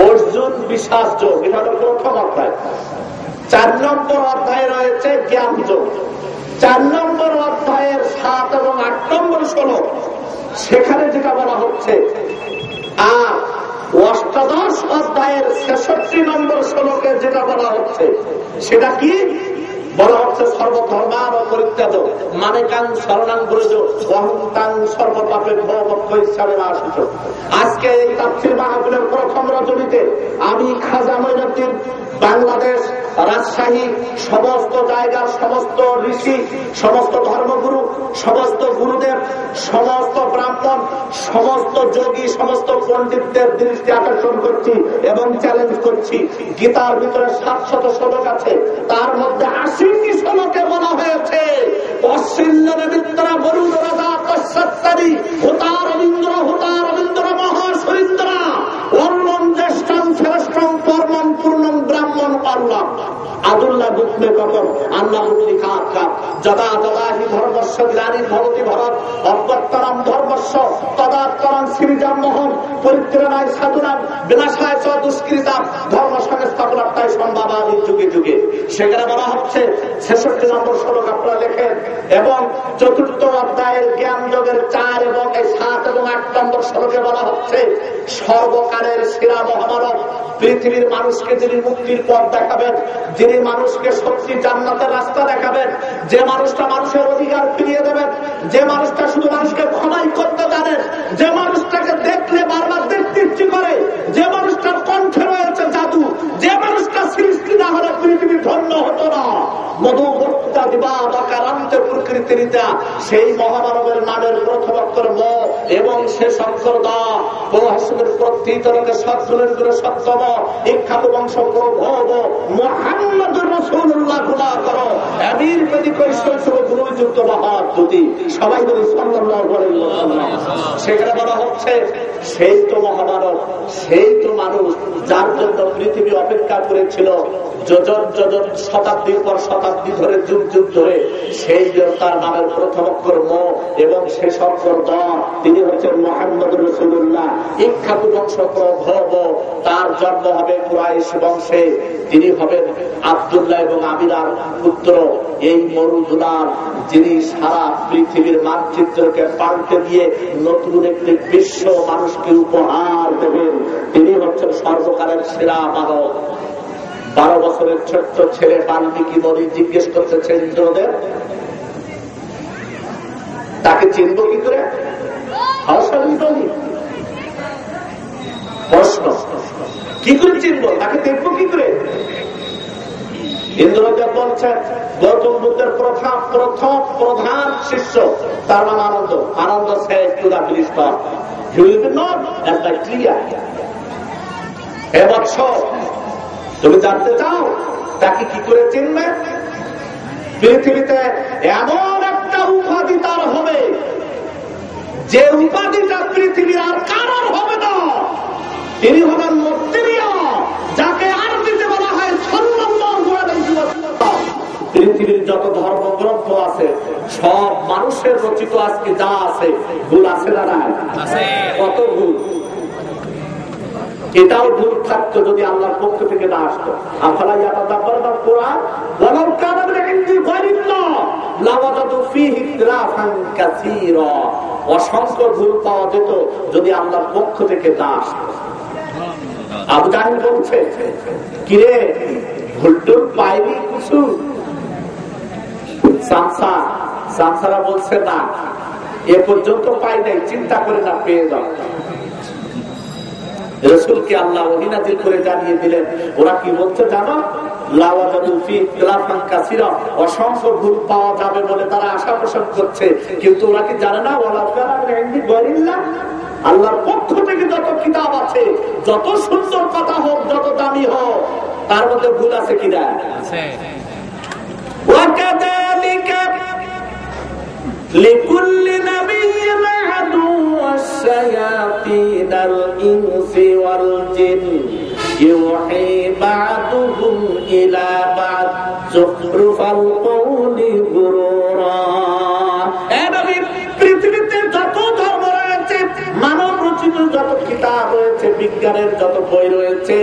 অর্জুন বিশ্বাস যোগ, এটা হল প্রথম অধ্যায়। 4 নম্বর অধ্যায়ে রয়েছে জ্ঞান যোগ। 4 নম্বর অধ্যায়ের 7 এবং 8 নম্বর শ্লোক, সেখানে যেটা বলা হচ্ছে, আর অষ্টাদশ অধ্যায়ের 66 নম্বর শ্লোকে যেটা বলা হচ্ছে, সেটা কি বলা হচ্ছে? সর্বধর্মার পরিত্যাগ মানে কাং শরণাং ব্রজ অহংকাং সর্বপাপের ভবক্ষ হিসাবে আসিত। আজকে এই তাফসীর মাহফিলের প্রথম রজনীতে আমি খাজা মঈনুদ্দিন বাংলাদেশ, রাজশাহী, সমস্ত জায়গার সমস্ত ঋষি, সমস্ত ধর্মগুরু, সমস্ত গুরুদেব, সমস্ত ব্রাহ্মণ, সমস্ত যোগী, সমস্ত পণ্ডিতদের দৃষ্টি আকর্ষণ করছি এবং চ্যালেঞ্জ করছি। গীতার ভিতরে 700 শ্লোক আছে, তার মধ্যে 80টি শ্লোকে বলা হয়েছে অশ্বিন্যরে মিত্রা বরুণ রাজা পশ্চাত্তারি হুতার রবীন্দ্র মহাসরিন্দ্রা অর্ণম জ্যেষ্ঠম শ্রেষ্ঠম পরমম পূর্ণম ব্রাহ্মণ অর্ণম আদুল্লাহ বুকমে কখন আল্লাহ লিখা আখ্যা যদা যদা হি ধর্মস্য গ্লানি ভবতি ভারত অভ্যন্তরম ধর্মস্য তদাত্তরম শ্রীজাম মোহন পরিত্রাণায় সাধুনাম বিনাশায় চ দুষ্কৃতাম ধর্ম সংস্থাপনার্থায় সম্ভাবাদী যুগে যুগে। সেখানে বলা হচ্ছে 66 নম্বর শ্লোক আপনারা লেখেন, এবং 4র্থ অধ্যায়ের জ্ঞান যোগের 4 এবং 7 এবং 8 নম্বর শ্লোকে বলা হচ্ছে সর্বকালের সেরা মহামানব, পৃথিবীর মানুষকে যিনি মুক্তির পথ দেখাবেন, যিনি মানুষকে সত্যি জান্নাতের রাস্তা দেখাবেন, যে মানুষটা মানুষের অধিকার ফিরিয়ে দেবেন, যে মানুষটা শুধু মানুষকে ক্ষমাই করতে জানেন, যে মানুষটাকে দেখলে বারবার দেখতে ইচ্ছে করে, যে মানুষটার কণ্ঠে রয়েছে জাদু, যে মানুষটা সৃষ্টি না হলে পৃথিবী ধন্য হতো না। মধুবর্তিতা প্রকৃতিটা সেই মহামানবের নামের প্রথম অক্ষর ম এবং শেষ অক্ষর দা ও হাসিমের প্রত্যেককে সৎগুণের গুলো সপ্তম ইখ্যাত বংশ প্রভব মুহাম্মদুর রাসূলুল্লাহ গুণা করো আমির প্রতি কৈশোর গুণযুক্ত মহাদ্যুতি সবাই বলি সাল্লাল্লাহু আলাইহি ওয়াসাল্লাম। সেখানে বলা হচ্ছে সেই তো মহামানব, সেই তো মানুষ যার জন্য পৃথিবী অপেক্ষা করেছিল যোজন যোজন শতাব্দীর পর শতাব্দী ধরে যুগ যুগ ধরে। সেই তার নামের প্রথম অক্ষর ম এবং শেষ অক্ষর দ। তিনি হচ্ছেন মুহাম্মদুর রাসূলুল্লাহ। ইখ্যাত বংশ প্রভব, তার জন্ম হবে কুরাইশ বংশে। তিনি হবেন আব্দুল্লাহ এবং আমিনার পুত্র। এই মরুদুলার যিনি সারা পৃথিবীর মানচিত্রকে পাল্টে দিয়ে নতুন একটি বিশ্ব মানুষকে উপহার দেবেন। তিনি হচ্ছেন সর্বকালের সেরা মানব। 12 বছরের ছোট্ট ছেলে বাল্মীকি মনি জিজ্ঞেস করতেছে ইন্দ্রদেব, তাকে চিনব কি করে? প্রশ্ন, কি করে চিনব, তাকে দেখবো কি করে? ইন্দ্রদেব বলছেন গৌতম বুদ্ধের প্রথম প্রধান শিষ্য, তার নাম আনন্দ। আনন্দ said to the minister, you will be known as the clear. হে বৎস, তুমি জানতে চাও তাকে কি করে চিনবে? পৃথিবীতে এমন একটা উপাধি তার হবে যে উপাধিটা পৃথিবীর আর কারোর হবে না। তিনি হবেন মুত্তাবিয়া, যাকে আরবিতে বলা হয় সাল্লাল্লাহু আলাইহি ওয়াসাল্লাম। পৃথিবীর যত ধর্মগ্রন্থ আছে সব মানুষের রচিত আজকে যা আছে, ভুল আছে না নাই? কত ভুল। এটাও ভুল থাকতো যদি আল্লাহর পক্ষ থেকে না আসতো। আফালা ইয়াতাদাব্বারুনা কোরআন ওয়ালাউ কানা মিন ইনদি গায়রিল্লাহ লাওয়াজাদু ফীহি ইখতিলাফান কাসীরা। অসংখ্য ভুল পাওয়া যেত যদি আল্লাহর পক্ষ থেকে না আসতো। আবু জাহেল বলছে, কিরে ভুলটুল পাইনি কিছু? সামসারা বলছে না, এ পর্যন্ত পাই নাই, চিন্তা করে না, পেয়ে যাও। রাসূলকে আল্লাহ ওহী নাযিল করে জানিয়ে দিলেন। ওরা কি বলছে জানো? লাওয়াজাদু ফী ইখতিলাফান কাসীরা, অসংখ্য ভুল পাওয়া যাবে বলে তারা আশা পোষণ করছে। কিন্তু ওরা কি জানে না ওয়ালাউ কানা মিন ইনদি গায়রিল্লাহ, আল্লাহর পক্ষ থেকে যত কিতাব আছে, যত সুন্দর কথা হোক, যত দামি হোক, তার মধ্যে ভুল আছে কিনা? আছে। ওয়াকাযালিকা লিকুল্লি নাবিয়্যিন আদুওয়াশ শায়াতিনাল ইনসি ওয়াল জিন ইউহি বা'দুহুম ইলা বা'দ যুখরুফাল কওলি গুরুরা। পৃথিবীতে যত ধর্ম রয়েছে, মানব রচিত যত কিতাব রয়েছে, বিজ্ঞানের যত বই রয়েছে,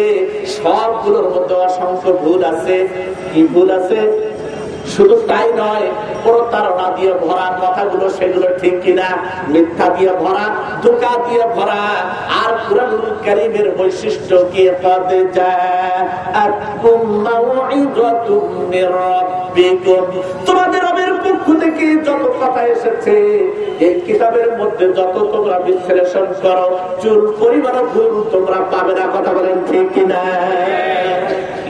সবগুলোর মধ্যে অসংখ্য ভুল আছে। কি ভুল আছে? শুধু তাই নয়, প্রতারণা দিয়ে ভরা কথাগুলো, সেগুলো ঠিক কিনা, মিথ্যা দিয়ে ভরা, ধোঁকা দিয়ে ভরা। আর কুরআনুল কারীমের বৈশিষ্ট্য কি? ক্বাদ জাআতকুম মাউইযাতুম মির রাব্বিকুম, তোমাদের রবের পক্ষ থেকে যত কথা এসেছে, এই কিতাবের মধ্যে যত তোমরা বিশ্লেষণ করো, চুল পরিমাণ ভুল তোমরা পাবে না। কথা বলেন ঠিক কিনা?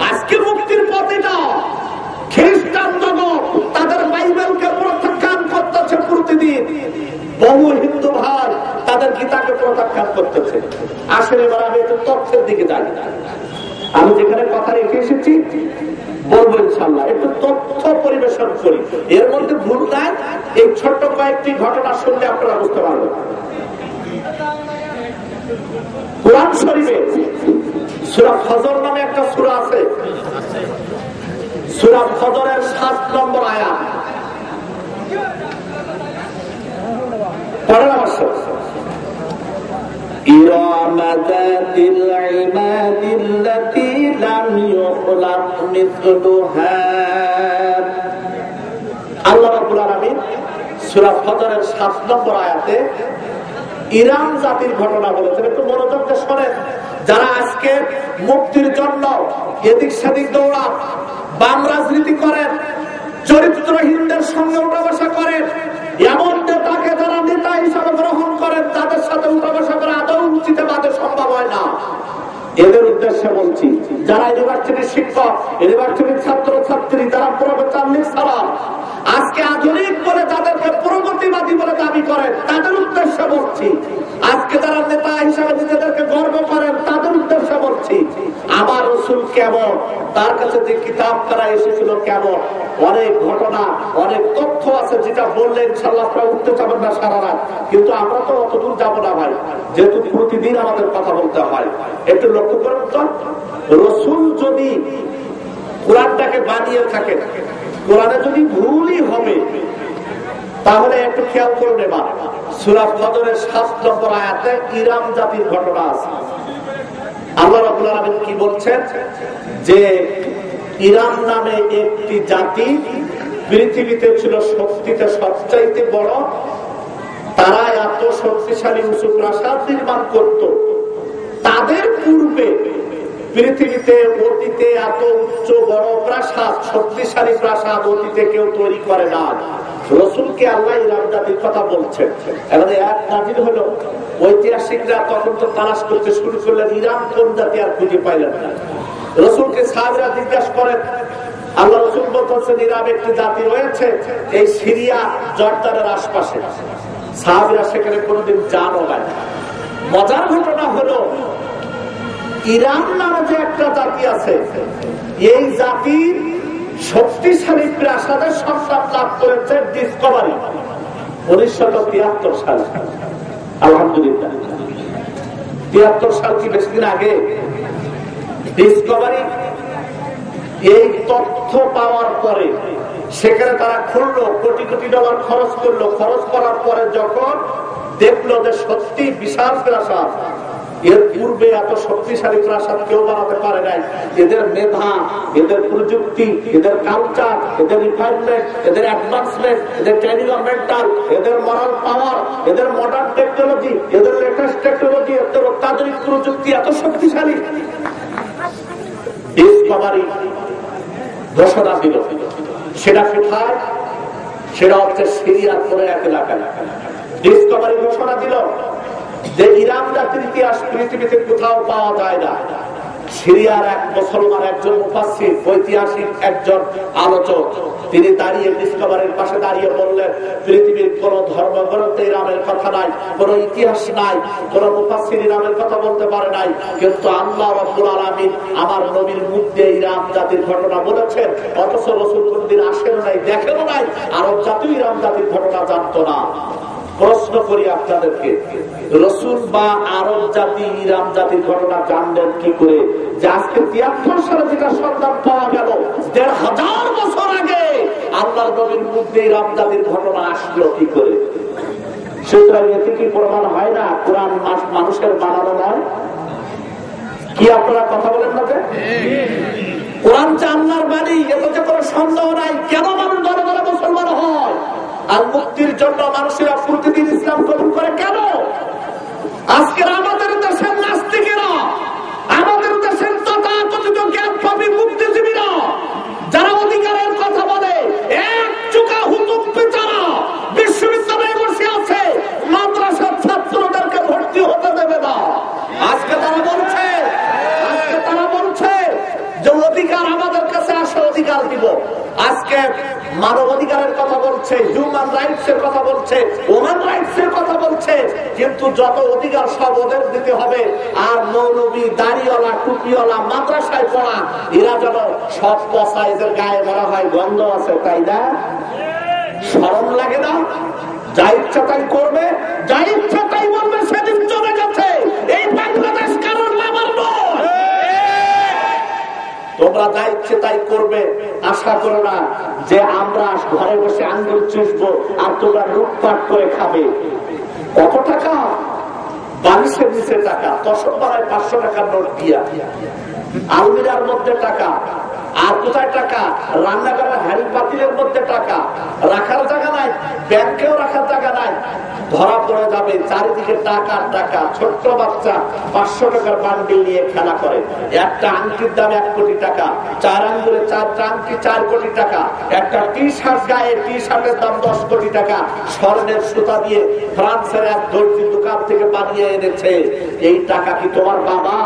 আজকে মুক্তির পথে যাও। খ্রিস্টান জগৎ তাদের বাইবেলকে প্রত্যাখ্যান করতেছে প্রতিদিন। বহু হিন্দু ভাই তাদের গীতাকে প্রত্যাখ্যান করতেছে। আসলে এবার আমি একটু তথ্যের দিকে যাই। আমি যেখানে কথা রেখে এসেছি বলবো ইনশাআল্লাহ, একটু তথ্য পরিবেশন করি। এর মধ্যে ভুল নাই। এই ছোট্ট কয়েকটি ঘটনা শুনলে আপনারা বুঝতে পারবেন। কোরআন শরীফে সূরা ফজর নামে একটা সূরা আছে। সূরা ফজরের 7 নম্বর আয়াত। পড়েন অবশ্য। ইরাম যাতিল ইমাদিল্লাতী লাম ইউখলাক মিসলুহা। আল্লাহ রাব্বুল আলামিন সূরা ফজরের 7 নম্বর আয়াতে ইরাম জাতির ঘটনা বলেছেন। একটু মনোযোগ দিয়ে শোনেন। যারা আজকে মুক্তির জন্য এদিক সেদিক দৌড়ান, বাম রাজনীতি করেন, চরিত্রহীনদের সঙ্গে উঠা বসা করেন, এমন নেতাকে যারা নেতা হিসাবে গ্রহণ করেন, তাদের সাথে উঠা বসা করে আদৌ উচিতে বাদে সম্ভব হয় না। এদের উদ্দেশ্যে বলছি, যারা ইউনিভার্সিটির শিক্ষক, ইউনিভার্সিটির ছাত্র ছাত্রী, যারা প্রফেসর লেকচারার, করেন তাদের উদ্দেশ্যে বলছি, আজকে যারা নেতা হিসাবে নিজেদেরকে গর্ব করেন তাদের উদ্দেশ্যে বলছি। আমার রাসূল কেমন, তার কাছে যে কিতাব তারা এসেছিল কেমন, অনেক ঘটনা অনেক তথ্য আছে যেটা বললে ইনশাআল্লাহ আপনারা উঠতে যাবেন না সারা রাত। কিন্তু আমরা তো অতদূর যাবো না ভাই, যেহেতু প্রতিদিন আমাদের কথা বলতে হয়। একটু লক্ষ্য করুন তো, রাসূল যদি কোরআনটাকে বানিয়ে থাকে, কোরআনে যদি ভুলই হবে তাহলে একটু খেয়াল করুন। এবার সূরা বদরের 7 নম্বর আয়াতে ইরাম জাতির ঘটনা আছে। আল্লাহ রাব্বুল আলামিন কি বলছেন, যে ইরাম নামে একটি জাতি পৃথিবীতে ছিল শক্তিতে সবচাইতে বড়, তারা এত শক্তিশালী উঁচু প্রাসাদ নির্মাণ করত, তাদের পূর্বে পৃথিবীতে অতীতে এত উচ্চ বড় প্রাসাদ শক্তিশালী প্রাসাদ অতীতে কেউ তৈরি করে না। রাসূলকে আল্লাহ ইরাম জাতির কথা বলছেন। এবারে এক নাজিল হলো, ঐতিহাসিকরা তখন তো তালাশ করতে শুরু করলেন ইরাম কোন জাতি, আর খুঁজে পাইলেন না। রাসূলকে সাহাবীরা জিজ্ঞাসা করেন, আল্লাহ রাসূল বলতেছেন ইরাম একটি জাতি রয়েছে এই সিরিয়া জর্দানের আশপাশে। সাহাবীরা সেখানে কোনোদিন যানও নাই। মজার ঘটনা হলো, ইরাম নামে যে একটা জাতি আছে, এই জাতির শক্তিশালী প্রাসাদের সন্ধান লাভ করেছে ডিসকভারি 1973 সালে। আলহামদুলিল্লাহ, 73 সাল কি বেশি দিন আগে? ডিসকভারি এই তথ্য পাওয়ার পরে সেখানে তারা খুললো, কোটি কোটি ডলার খরচ করলো। খরচ করার পরে যখন দেখলো যে সত্যি বিশাল প্রাসাদ, এর পূর্বে এত শক্তিশালী প্রাসাদ কেউ বানাতে পারে নাই। এদের মেধা, এদের প্রযুক্তি, এদের কালচার, এদের রিফাইনমেন্ট, এদের অ্যাডভান্সমেন্ট, এদের ট্রেনিং অফ মেন্টাল, এদের মরাল পাওয়ার, এদের মডার্ন টেকনোলজি, এদের লেটেস্ট টেকনোলজি, এদের অত্যাধুনিক প্রযুক্তি এত শক্তিশালী। ডিসকভারি ঘোষণা দিল, সেটা কোথায়? সেটা হচ্ছে সিরিয়ার পরে এক এলাকায়। ডিসকভারি ঘোষণা দিল যে ইরাম জাতির ইতিহাস পৃথিবীতে কোথাও পাওয়া যায় না। সিরিয়ার এক মুসলমান, একজন মুফাসসির, ঐতিহাসিক একজন আলোচক, তিনি দাঁড়িয়ে ডিসকভারির পাশে দাঁড়িয়ে বললেন, পৃথিবীর কোন ধর্মগ্রন্থে ইরামের কথা নাই, কোন ইতিহাস নাই, কোন মুফাসসির ইরামের কথা বলতে পারে নাই, কিন্তু আল্লাহ রাব্বুল আলামিন আমার নবীর মুখ দিয়ে ইরাম জাতির ঘটনা বলেছেন। অথচ রাসূল কোনদিন আসেন নাই, দেখেন নাই, আরব জাতি ইরাম জাতির ঘটনা জানতো না। প্রশ্ন করি আপনাদেরকে, রাসূল বা আরব জাতি ইরাম জাতির ঘটনা জানলেন কি করে? যে আজকে 73 সালে যেটা সন্ধান পাওয়া গেল, 1500 বছর আগে আল্লাহর নবীর মুখ দিয়ে ইরাম জাতির ঘটনা আসলো কি করে? সুতরাং এতে কি প্রমাণ হয় না কোরআন মানুষের বানানো নয়? কি আপনারা কথা বলেন না? যে কোরআন যে আল্লাহর বাণী, এতে যে কোনো সন্দেহ নাই। কেন মানুষ দলে দলে মুসলমান হয়? আর মুক্তির জন্য মানুষেরা প্রতিদিন ইসলাম কবুল করে কেন? আজকের আমাদের দেশের নাস্তিকেরা, আমাদের দেশের তথাকথিত জ্ঞানপাপী মুক্তিজীবীরা যারা অধিকারের কথা বলে, এক চুকা হুতুম বিচারা বিশ্ববিদ্যালয়ে বসে আছে, মাদ্রাসার ছাত্রদেরকে ভর্তি হতে দেবে না। আজকে তারা বলছে যে অধিকার আমাদের কাছে আসে, অধিকার দিব। আজকে মানব অধিকারের কথা বলছে, হিউম্যান রাইটস এর কথা বলছে, ওমেন রাইটস এর কথা বলছে, কিন্তু যত অধিকার সব ওদের দিতে হবে। আর মৌলবী, দাড়িওয়ালা, টুপিওয়ালা, মাদ্রাসায় পড়া, এরা যেন সব পচা, এদের গায়ে মরা হয়, গন্ধ আছে, তাই না? শরম লাগে না? যা ইচ্ছা তাই করবে, যা ইচ্ছা তাই বলবে। সেদিন চলে গেছে। এই বাংলাদেশ কারণ লাভার নয়। তোমরা যা ইচ্ছে তাই করবে, আশা করো না যে আমরা ঘরে বসে আঙ্গুল চুষবো আর তোমরা লুটপাট করে খাবে। কত টাকা? বালিশের নিচে টাকা, দশম পাড়ায় 500 টাকার নোট দিয়া, আলমিরার মধ্যে টাকা, আর কোথায় টাকা? রান্নাঘরের হাঁড়ি পাতিলের মধ্যে টাকা, রাখার জায়গা নাই, ব্যাংকেও রাখার জায়গা নাই। ধরা পড়ে যাবে, চারিদিকে টাকা টাকা। ছোট্ট বাচ্চা 500 টাকার বান্ডিল নিয়ে খেলা করে। একটা আংটির দাম 1 কোটি টাকা, 4 আঙ্গুলে 4টা আংটি 4 কোটি টাকা। একটা টি শার্ট, গায়ে টি শার্টের দাম 10 কোটি টাকা। স্বর্ণের সুতা দিয়ে ফ্রান্সের এক দর্জির দোকান থেকে বানিয়ে এনেছে। এই টাকা কি তোমার বাবা?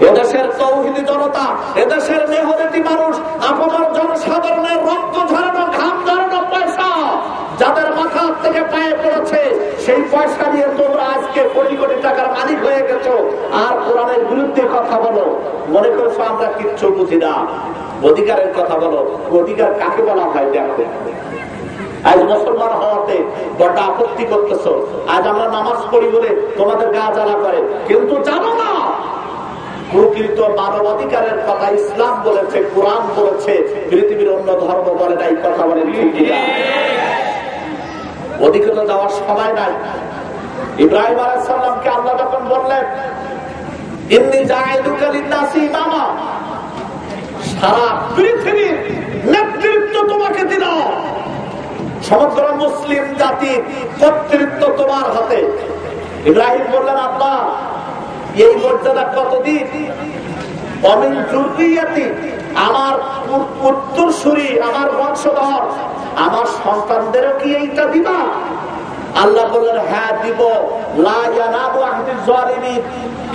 এদেশের তৌহিদি জনতা, এদেশের মেহনতি মানুষ, আপনার জনসাধারণের রক্ত ঝরানো, ঘাম ঝরানো পয়সা যাদের মাথা থেকে পায়ে পড়েছে, সেই পয়সা নিয়ে তোমরা আজকে কোটি কোটি টাকার মালিক হয়ে গেছো, আর কোরআনের বিরুদ্ধে কথা বলো, মনে করছো আমরা কিচ্ছু বুঝি না। অধিকারের কথা বলো, অধিকার কাকে বলা হয় দেখো। আজ মুসলমান হওয়াতে বড় আপত্তি করতেছো, আজ আমরা নামাজ পড়ি বলে তোমাদের গা জ্বালা করে, কিন্তু জানো না প্রকৃত মানবাধিকারের কথা ইসলাম বলেছে, কোরআন বলেছে, পৃথিবীর অন্য ধর্ম বলে নাই। কথা বলে ওদিকে তো যাওয়ার সময় নাই। ইব্রাহিম আলাইহিস সালামকে আল্লাহ যখন বললেন ইন্নী জাইলুকা লিন-নাসি ইমামা, সারা পৃথিবীর নেতৃত্ব তোমাকে দিলাম, সমগ্র মুসলিম জাতির কর্তৃত্ব তোমার হাতে। ইব্রাহিম বললেন আল্লাহ এই মর্যাদা কতদিন? অমিন যুররিয়াতি, আমার উত্তরসূরি, আমার বংশধর, আমার সন্তানদেরও কি এইটা দিবা? আল্লাহ বললেন হ্যাঁ দিব। লা ইয়ানালু আহদিজ জালিমিন,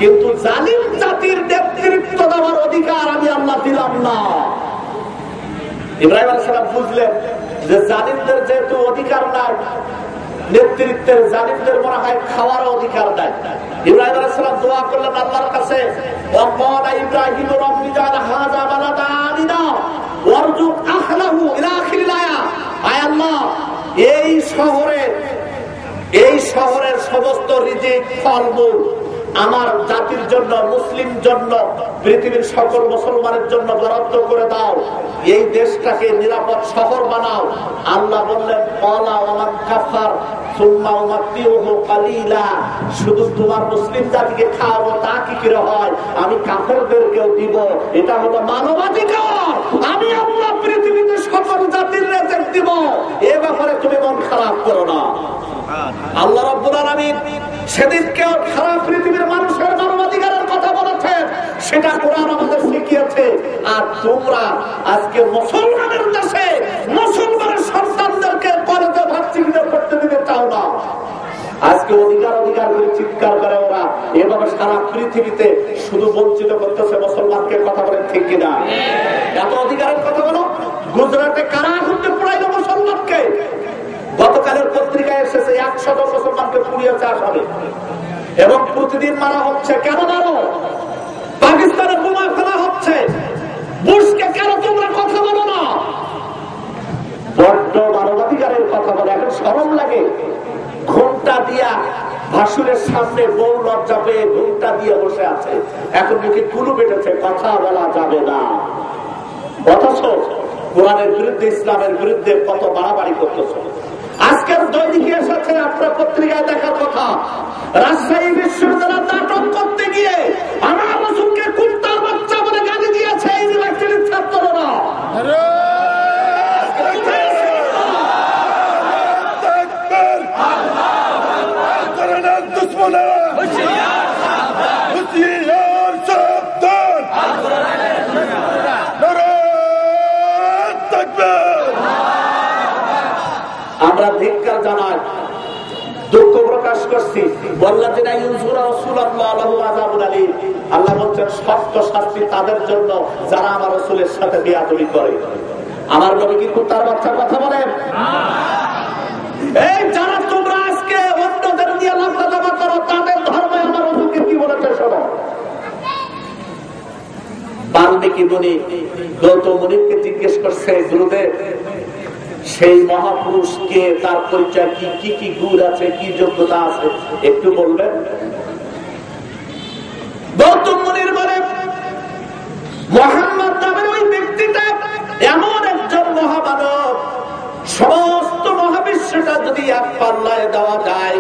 কিন্তু জালিম জাতির নেতৃত্ব দেওয়ার অধিকার আমি আল্লাহ দিলাম না। ইব্রাহিম আলাইহিস সালাম বুঝলেন যে জালিমদের যেহেতু অধিকার নাই নেতৃত্বের, জালিমদের মনে হয় খাওয়ার অধিকার নাই। ইব্রাহিম আলাইহিস সালাম দোয়া করলেন আল্লাহর কাছে, ওয়াকালা ইব্রাহিম রাব্বি জাআল হাযা বালাদা আমিনা ওয়ারযুক আহলাহু ইলা আখিরিল আয়া। আয় আল্লাহ এই শহরের সমস্ত রিজিক ফলমূল আমার জাতির জন্য, মুসলিম জন্য, পৃথিবীর সকল মুসলমানের জন্য বরাদ্দ করে দাও, এই দেশটাকে নিরাপদ শহর বানাও। আল্লাহ বললেন ক্বালা ওয়া মান কাফার সুম্মা উমাত্তিউহু কালিলা, শুধু তোমার মুসলিম জাতিকে খাওয়াবো তা কি করে হয়? আমি কাফেরদেরকেও দিব। এটা হলো মানবাধিকার। আমি আল্লাহ পৃথিবীতে সকল জাতির রিজিক দিব, এ ব্যাপারে তুমি মন খারাপ করো না। আল্লাহ রাব্বুল আলামিন সেদিনকে সারা পৃথিবীর মানুষের মানবাধিকারের কথা বলেছেন, সেটা কোরআন আমাদের শিখিয়েছে। আর তোমরা আজকে মুসলমানের দেশে মুসলমানের সন্তানদেরকে কলেজে ভার্সিটিতে পড়তে দিতে চাও না। আজকে অধিকার অধিকার করে চিৎকার করে ওরা, এভাবে সারা পৃথিবীতে শুধু বঞ্চিত করতেছে মুসলমানকে। কথা বলেন ঠিক কিনা? এত অধিকারের কথা বলো। গুজরাটে কারা ঘুরতে পড়াইল মুসলমানকে? গতকালের পত্রিকায় এসেছে 100 মুসলমানকে পুড়িয়েছে আসামে, এবং প্রতিদিন মারা হচ্ছে। কেন মারো? পাকিস্তানের বোমা ফেলা হচ্ছে। বুশকে কেন তোমরা কথা বলো না? বড্ড মানবাধিকারের কথা বলে এখন শরম লাগে। ঘোমটা দিয়া ভাসুরের সামনে বউ লজ্জা পেয়ে ঘোমটা দিয়ে বসে আছে, এখন মুখে কুলু বেটেছে, কথা বলা যাবে না। অথচ কোরআনের বিরুদ্ধে, ইসলামের বিরুদ্ধে কত বাড়াবাড়ি করতেছে। আজকের দৈনিকে এসেছে আপনার পত্রিকায় দেখার কথা, রাজশাহী বিশ্ববিদ্যালয় নাটক করতে গিয়ে আমার রাসূলকে কুত্তার বাচ্চা বলে গালি দিয়েছে ইউনিভার্সিটির ছাত্ররা। আমরা ধিক্কার জানাই, দুঃখ প্রকাশ করছি। আল্লাহ বলছেন শক্ত শাস্তি তাদের জন্য যারা আমার রাসূলের সাথে বেয়াদবি করে। আমার নবী কি কুত্তার বাচ্চার কথা বলেন? এই যারা তোমরা আজকে অন্যদের নিয়ে লাফালাফি করো, তাদের ধর্মে আমার রাসূলকে কি বলেছে শোনো। বাল্মীকি মুনি গৌতম মুনিকে জিজ্ঞেস করছে, গুরুদেব সেই মহাপুরুষ কে, তার পরিচয় কি, কি কি গুণ আছে, কি যোগ্যতা আছে একটু বলবেন? গৌতম মুনির বলে মুহাম্মদ নামের ওই ব্যক্তিটা এমন একজন মহামানব, সমস্ত মহাবিশ্বটা যদি এক পাল্লায় দেওয়া যায়,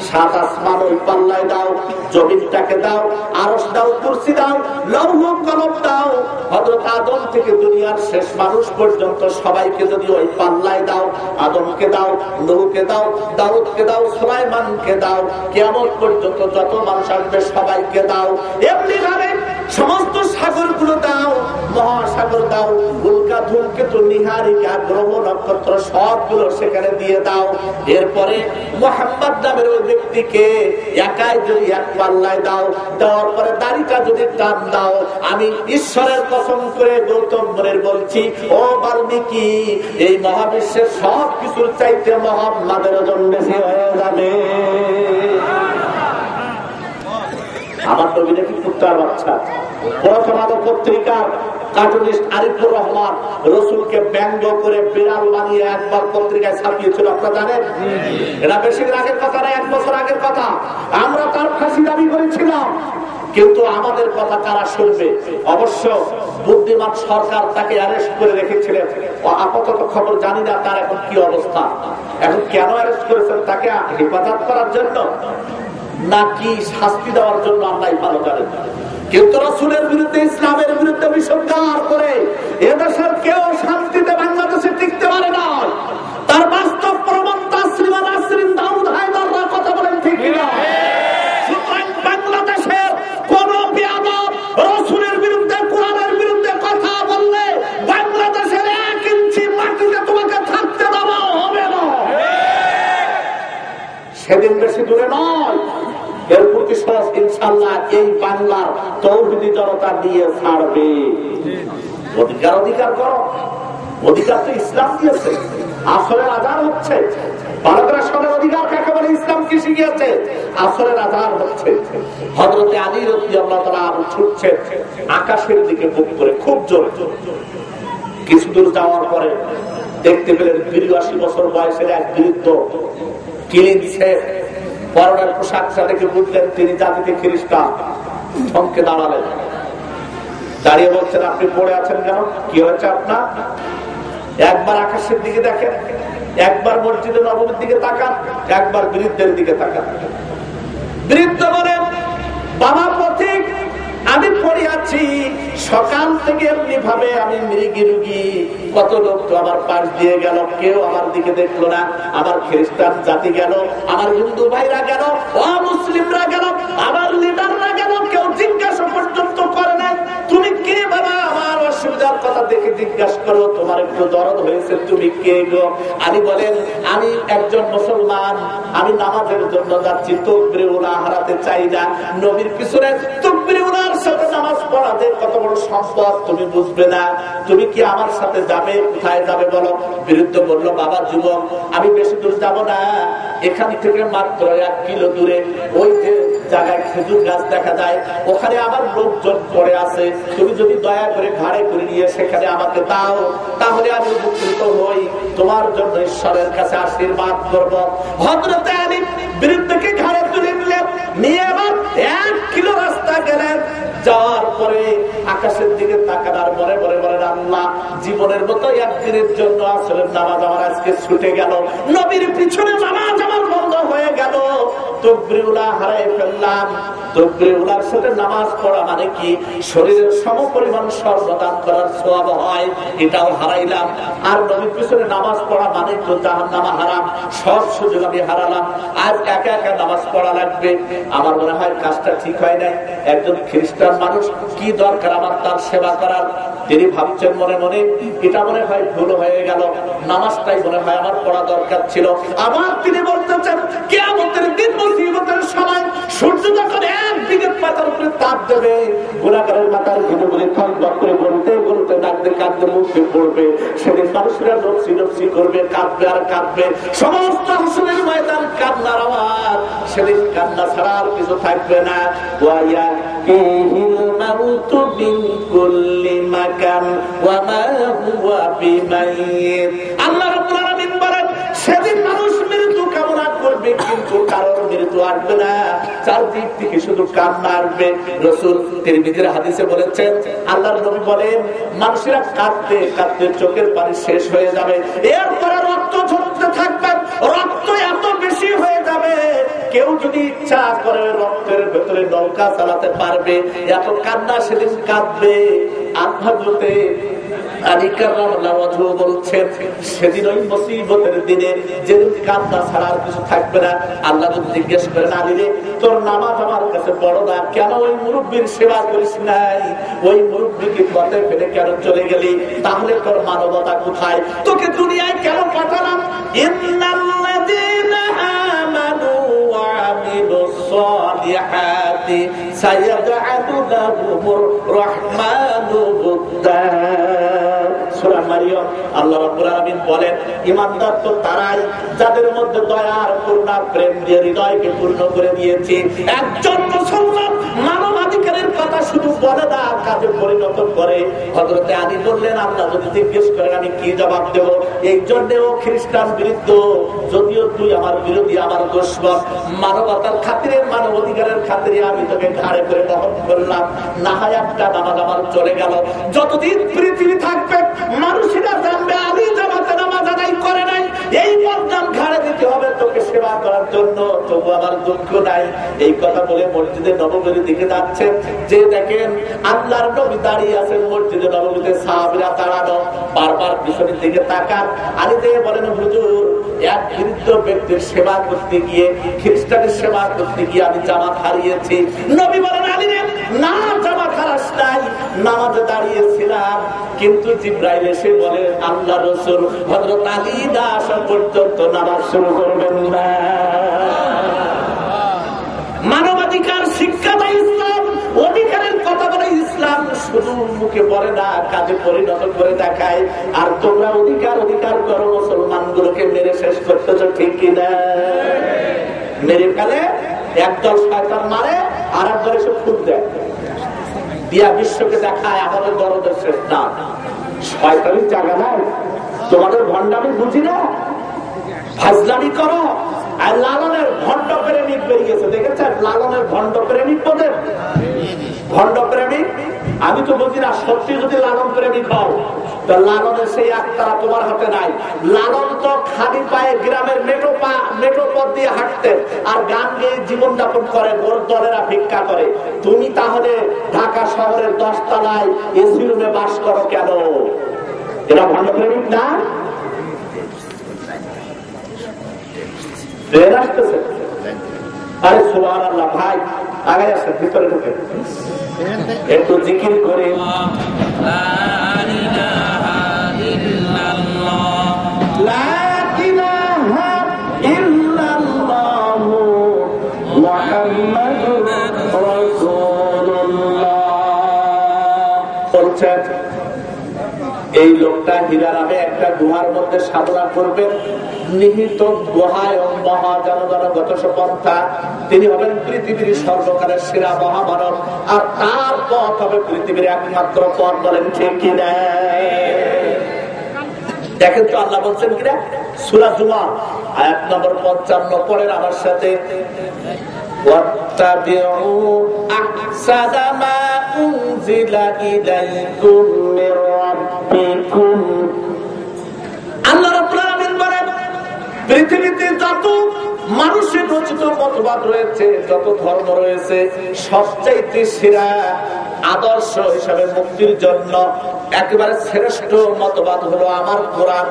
7 আসমান ওই পাল্লায় দাও, জমিনটাকে দাও, আরশ দাও, কুরসি দাও, লৌহ কলম দাও, হযরত আদম থেকে দুনিয়ার শেষ মানুষ পর্যন্ত সবাইকে যদি ওই পাল্লায় দাও, আদমকে দাও, নূহকে দাও, দাউদকে দাও, সুলাইমানকে দাও, কিয়ামত পর্যন্ত যত মানুষ আসবে সবাইকে দাও, এমনি ভাবে সমস্ত সাগরগুলো দাও, মহাসাগর দাও, উল্কা ধূমকেতু নিহারিকা গ্রহ নক্ষত্র সবগুলো সেখানে দিয়ে দাও। এরপরে মুহাম্মদ নামের ওই ব্যক্তিকে একাই যদি এক পাল্লায় দাও, দেওয়ার পরে দাড়িটা যদি টান দাও, আমি ঈশ্বরের কসম করে গৌতম মুনির বলছি, ও বাল্মীকি, এই মহাবিশ্বের সব কিছুর চাইতে মুহাম্মাদের ওজন বেশি হয়ে যাবে। আমার নবী নাকি কুত্তার বাচ্চা। প্রথম আলো পত্রিকার কার্টুনিস্ট আরিফুর রহমান রসুলকে ব্যঙ্গ করে বিড়াল বানিয়ে একবার পত্রিকায় ছাপিয়েছিল, আপনারা জানেন? এটা বেশি দিন আগের কথা না, 1 বছর আগের কথা। আমরা তার ফাঁসি দাবি করেছিলাম, কিন্তু আমাদের কথা কারা শুনবে? অবশ্য বুদ্ধিমান সরকার তাকে অ্যারেস্ট করে রেখেছিলেন। আপাতত খবর জানি না তার এখন কি অবস্থা। এখন কেন অ্যারেস্ট করেছেন? তাকে হেফাজত করার জন্য নাকি শাস্তি দেওয়ার জন্য আল্লাহ ভালো জানেন। কিন্তু রাসূলের বিরুদ্ধে, ইসলামের বিরুদ্ধে বিসংগার করে এদেশের কেউ শান্তিতে বাংলাদেশে টিকতে পারে না। তার বাস্তব প্রমাণ তাসলিমা নাসরিন, দাউদ হায়দাররা কথা বলেন, ঠিক কিনা? সুতরাং বাংলাদেশের কোন বেয়াদব রাসূলের বিরুদ্ধে, কোরআনের বিরুদ্ধে কথা বললে বাংলাদেশের 1 ইঞ্চি মাটিতে তোমাকে থাকতে দেওয়া হবে না। সেদিন বেশি দূরে নয়, এর প্রতিশ্বাস ইনশাআল্লাহ এই বাংলার তৌহিদি জনতা দিয়ে ছাড়বে। অধিকার করো, অধিকার তো ইসলাম দিয়েছে। আসরের আযান হচ্ছে, বাংলাদেশের অধিকার কাকে বলে? ইসলাম কি শিখিয়েছে? আসরের আযান হচ্ছে। হযরতে আলী রাদিয়াল্লাহু তাআলা ছুটছে আকাশের দিকে মুখ করে, খুব জোরে। কিছু দূর যাওয়ার পরে দেখতে পেলেন 82 বছর বয়সের এক বৃদ্ধ কিলিনছে পরনের পোশাকটা দেখে বুঝলেন তিনি জাতিতে খ্রিস্টান। থমকে দাঁড়ালেন, দাঁড়িয়ে বলছেন, আপনি পড়ে আছেন কেন? কি হয়েছে আপনার? একবার আকাশের দিকে দেখেন, একবার মসজিদে নববীর দিকে তাকান, একবার বৃদ্ধের দিকে তাকান। বৃদ্ধ বলেন, বাবা পথিক, আমি পড়ে আছি সকাল থেকে, এমনি ভাবে আমি মৃগী রুগী। কত লোক তো আমার পাশ দিয়ে গেল, কেউ আমার দিকে দেখলো না। আমার খ্রিস্টান জাতি গেল, আমার হিন্দু ভাইরা গেল, অমুসলিমরা গেল, আমার লিডাররা গেল, কেউ জিজ্ঞাসা পর্যন্ত করে না তুমি কে বাবা? আমার অসুবিধার কথা দেখে জিজ্ঞাসা করো, তোমার একটু দরদ হয়েছে, তুমি কে গো? আলী বলেন, আমি একজন মুসলমান, আমি নামাজের জন্য যাচ্ছি, তাকবীরে উলা হারাতে চাই না। নবীর পিছনে তাকবীরে উলার সাথে নামাজ পড়া যে কত বড় সম্পদ তুমি বুঝবে না। তুমি কি আমার সাথে যাবে? কোথায় যাবে বলো? বিরুদ্ধ বলল, বাবা যুবক, আমি বেশি দূর যাব না, এখান থেকে মাত্র 1 কিলো দূরে ওই যে জায়গায় খেজুর গাছ দেখা যায়, ওখানে আমার লোকজন পড়ে আছে। তুমি যদি দয়া করে ঘাড়ে করে নিয়ে সেখানে আমাকে দাও, তাহলে আমি উপকৃত হই, তোমার জন্য ঈশ্বরের কাছে আশীর্বাদ করব। হযরতে আলী বৃদ্ধকে ঘাড়ে তুলে নিলেন, নিয়ে আবার 1 কিলো রাস্তা গেলেন। যাওয়ার পরে আকাশের দিকে তাকান আর মনে মনে বলেন, আল্লাহ, জীবনের মতো একদিনের জন্য আসরের নামাজ আমার আজকে ছুটে গেল, নবীর পিছনে নামাজ আমার বন্ধ হয়ে গেল, তাকবীরে উলা হারিয়ে ফেললাম। তাকবীরে উলার সাথে নামাজ পড়া মানে কি? শরীরের সমপরিমাণ সর্বদান করার সওয়াব হয়, এটাও হারাইলাম। আর নবীর পিছনে নামাজ পড়া মানে তো জাহান্নাম হারাম, সব সুযোগ আমি হারালাম। আজ একা একা নামাজ পড়া লাগবে। আমার মনে হয় কাজটা ঠিক হয় নাই। একজন খ্রিস্টান মানুষ, কি দরকার আমার তার সেবা করার? তিনি ভাবছেন মনে মনে, এটা মনে হয় ভুল হয়ে গেল, নামাজটাই মনে হয় আমার পড়া দরকার ছিল। আবার তিনি বলতেছেন, কিয়ামতের দিন, মুসিবতের সময় সূর্য যখন একদিকে মাথার উপরে তাপ দেবে, গুনাহগারের মাথার ঘুরে বলে থরথর করে বলতে বলতে নাকতে কাঁদতে মুখে পড়বে, সেদিন মানুষরা নফসি নফসি করবে, কাঁদবে আর কাঁদবে, সমস্ত হাসরের ময়দান কান্নার আওয়াজ। সেদিন কান্না ছাড়া আর কিছু থাকবে না। ওয়া ফিহিল মাউতু মিন কুল্লি মাকান ওয়া মা হুয়া বিমাইয়িত। আল্লাহ রাব্বুল আলামিন বলেন, সেদিন মানুষ মৃত্যু কামনা করবে, কিন্তু কারোর মৃত্যু আসবে না, চারদিক থেকে শুধু কান্না আসবে। রাসূল তিরমিজির হাদিসে বলেছেন, আল্লাহর নবী বলেন, মানুষেরা কাঁদতে কাঁদতে চোখের পানি শেষ হয়ে যাবে, এরপরে রক্ত ঝরতে থাকবে, রক্ত এত বেশি হয়ে যাবে, কেউ যদি ইচ্ছা করে রক্তের ভেতরে নৌকা চালাতে পারবে। এত কান্না সেদিন কাঁদবে। আর হযরতে আলী কাররামাল্লাহু ওয়াজহু বলছেন, সেদিন ওই মুসিবতের দিনে যেদিন কান্না ছাড়া আর কিছু থাকবে না, আল্লাহ যদি জিজ্ঞেস করেন, আলী রে তোর নামাজ আমার কাছে পড়ো না, কেন ওই মুরব্বীর সেবা করিস নাই, ওই মুরব্বীকে পথে ফেলে কেন চলে গেলি, তাহলে তোর মানবতা কোথায়, তোকে দুনিয়ায় কেন পাঠালাম? ইন্নাল্লাযীনা আমানু ওয়া আমিলুস সালিহাতি সায়াজআলু লাহুমুর রাহমানু বুদ্দা। সূরা মারিয়াম আল্লাহ রাব্বুল আলামিন বলেন, ঈমানদার তো তারাই যাদের মধ্যে দয়ার করুণা প্রেম দিয়ে হৃদয়কে পূর্ণ করে দিয়েছে। একজন মুসলমান মানবাধিকারের কথা শুধু বলে না, কাজে পরিণত করে। হযরতে আলী বললেন, আল্লাহ যদি জিজ্ঞেস করেন আমি কি জবাব দেব? এই জন্য ও খ্রিস্টান বিরুদ্ধ, যদিও তুই আমার বিরোধী, আমার দুশমন, মানবতার খাতিরে মানব অধিকারের খাতিরে আমি তোকে ঘাড়ে করে বহন করলাম। না হয় একটা নামাজ আমার চলে গেল। যতদিন পৃথিবী থাকবে মানুষেরা জানবে আলী জামাতে নামাজ আদায় করে নাই, এই বদনাম ঘাড়ে দিতে হবে তোকে সেবা করার জন্য, তবু আমার দুঃখ নাই। এই কথা বলে মসজিদে নববীর দিকে যাচ্ছেন, যে দেখেন আল্লাহর নবী দাঁড়িয়ে আছেন মসজিদে নববীতে, সাহাবীরা দাঁড়ানো, বারবার পিছনের দিকে তাকান। আলী দিয়ে বলেন, হুজুর এক বৃদ্ধ ব্যক্তির সেবা করতে গিয়ে, খ্রিস্টানের সেবা করতে গিয়ে আমি জামাত হারিয়েছি। নবী বলেন, আলী রে না, জামাত হারাস নাই, নামাজে দাঁড়িয়েছিলাম, কিন্তু জিবরাইল এসে বলে আল্লাহ রাসূল হযরত আলী না আসা পর্যন্ত নামাজ শুরু করবেন না। মানবাধিকার শিক্ষা দেয় ইসলাম, অধিকারের কথা বলে ইসলাম, শুধু মুখে বলে না, কাজে পরিণত করে দেখায়। আর তোমরা অধিকার অধিকার করো, মুসলমানগুলোকে মেরে শেষ করতেছ, ঠিক কিনা? মেরে ফেলে একদল শয়তান মারে, আর একদল এসে ফুট দেয়, দিয়া বিশ্বকে দেখায় আমাদের দরদের শেষ না। শয়তানির জায়গা নাই, তোমাদের ভণ্ডামি বুঝি না, ফাজলামি করো। আর লালনের ভণ্ড প্রেমিক বেরিয়েছে, দেখেছেন? লালনের ভণ্ড প্রেমিক বলেন, ভণ্ড প্রেমিক আমি তো বুঝি না। সত্যি যদি লালন প্রেমিক হও, তো লালনের সেই আত্মারা তোমার হাতে নাই। লালন তো খালি পায়ে গ্রামের মেঠো পথ দিয়ে হাঁটতেন আর গান গেয়ে জীবনযাপন করে, ওর দলেরা ভিক্ষা করে। তুমি তাহলে ঢাকা শহরের 10 তলায় এসি রুমে বাস করো কেন? এরা ভণ্ড প্রেমিক না? আরে সুবহানাল্লাহ, ভাই আগে আসেন, ভিতরে ঢুকে একটু জিকির করে। এই লোকটা হীরা নামে একটা গুহার মধ্যে সাধনা করবেন, নিহিত গুহায় মহাজনগত পন্থা। তিনি হবেন পৃথিবীর সর্বকালের সেরা মহামানব, আর তার পথ হবে পৃথিবীর একমাত্র পথ। বলেন ঠিক কিনা? দেখেন তো আল্লাহ বলছেন কিনা, সূরা জুমা আয়াত নম্বর 55 পড়েন আমার সাথে। واتبعوا أحسن ما أنزل إليكم من ربكم। আল্লাহ রাব্বুল আলামিন বলেন, পৃথিবীতে যত মানুষের রচিত মতবাদ রয়েছে, যত ধর্ম রয়েছে, সবচাইতে সেরা আদর্শ হিসাবে মুক্তির জন্য একেবারে শ্রেষ্ঠ মতবাদ হলো আমার কোরআন।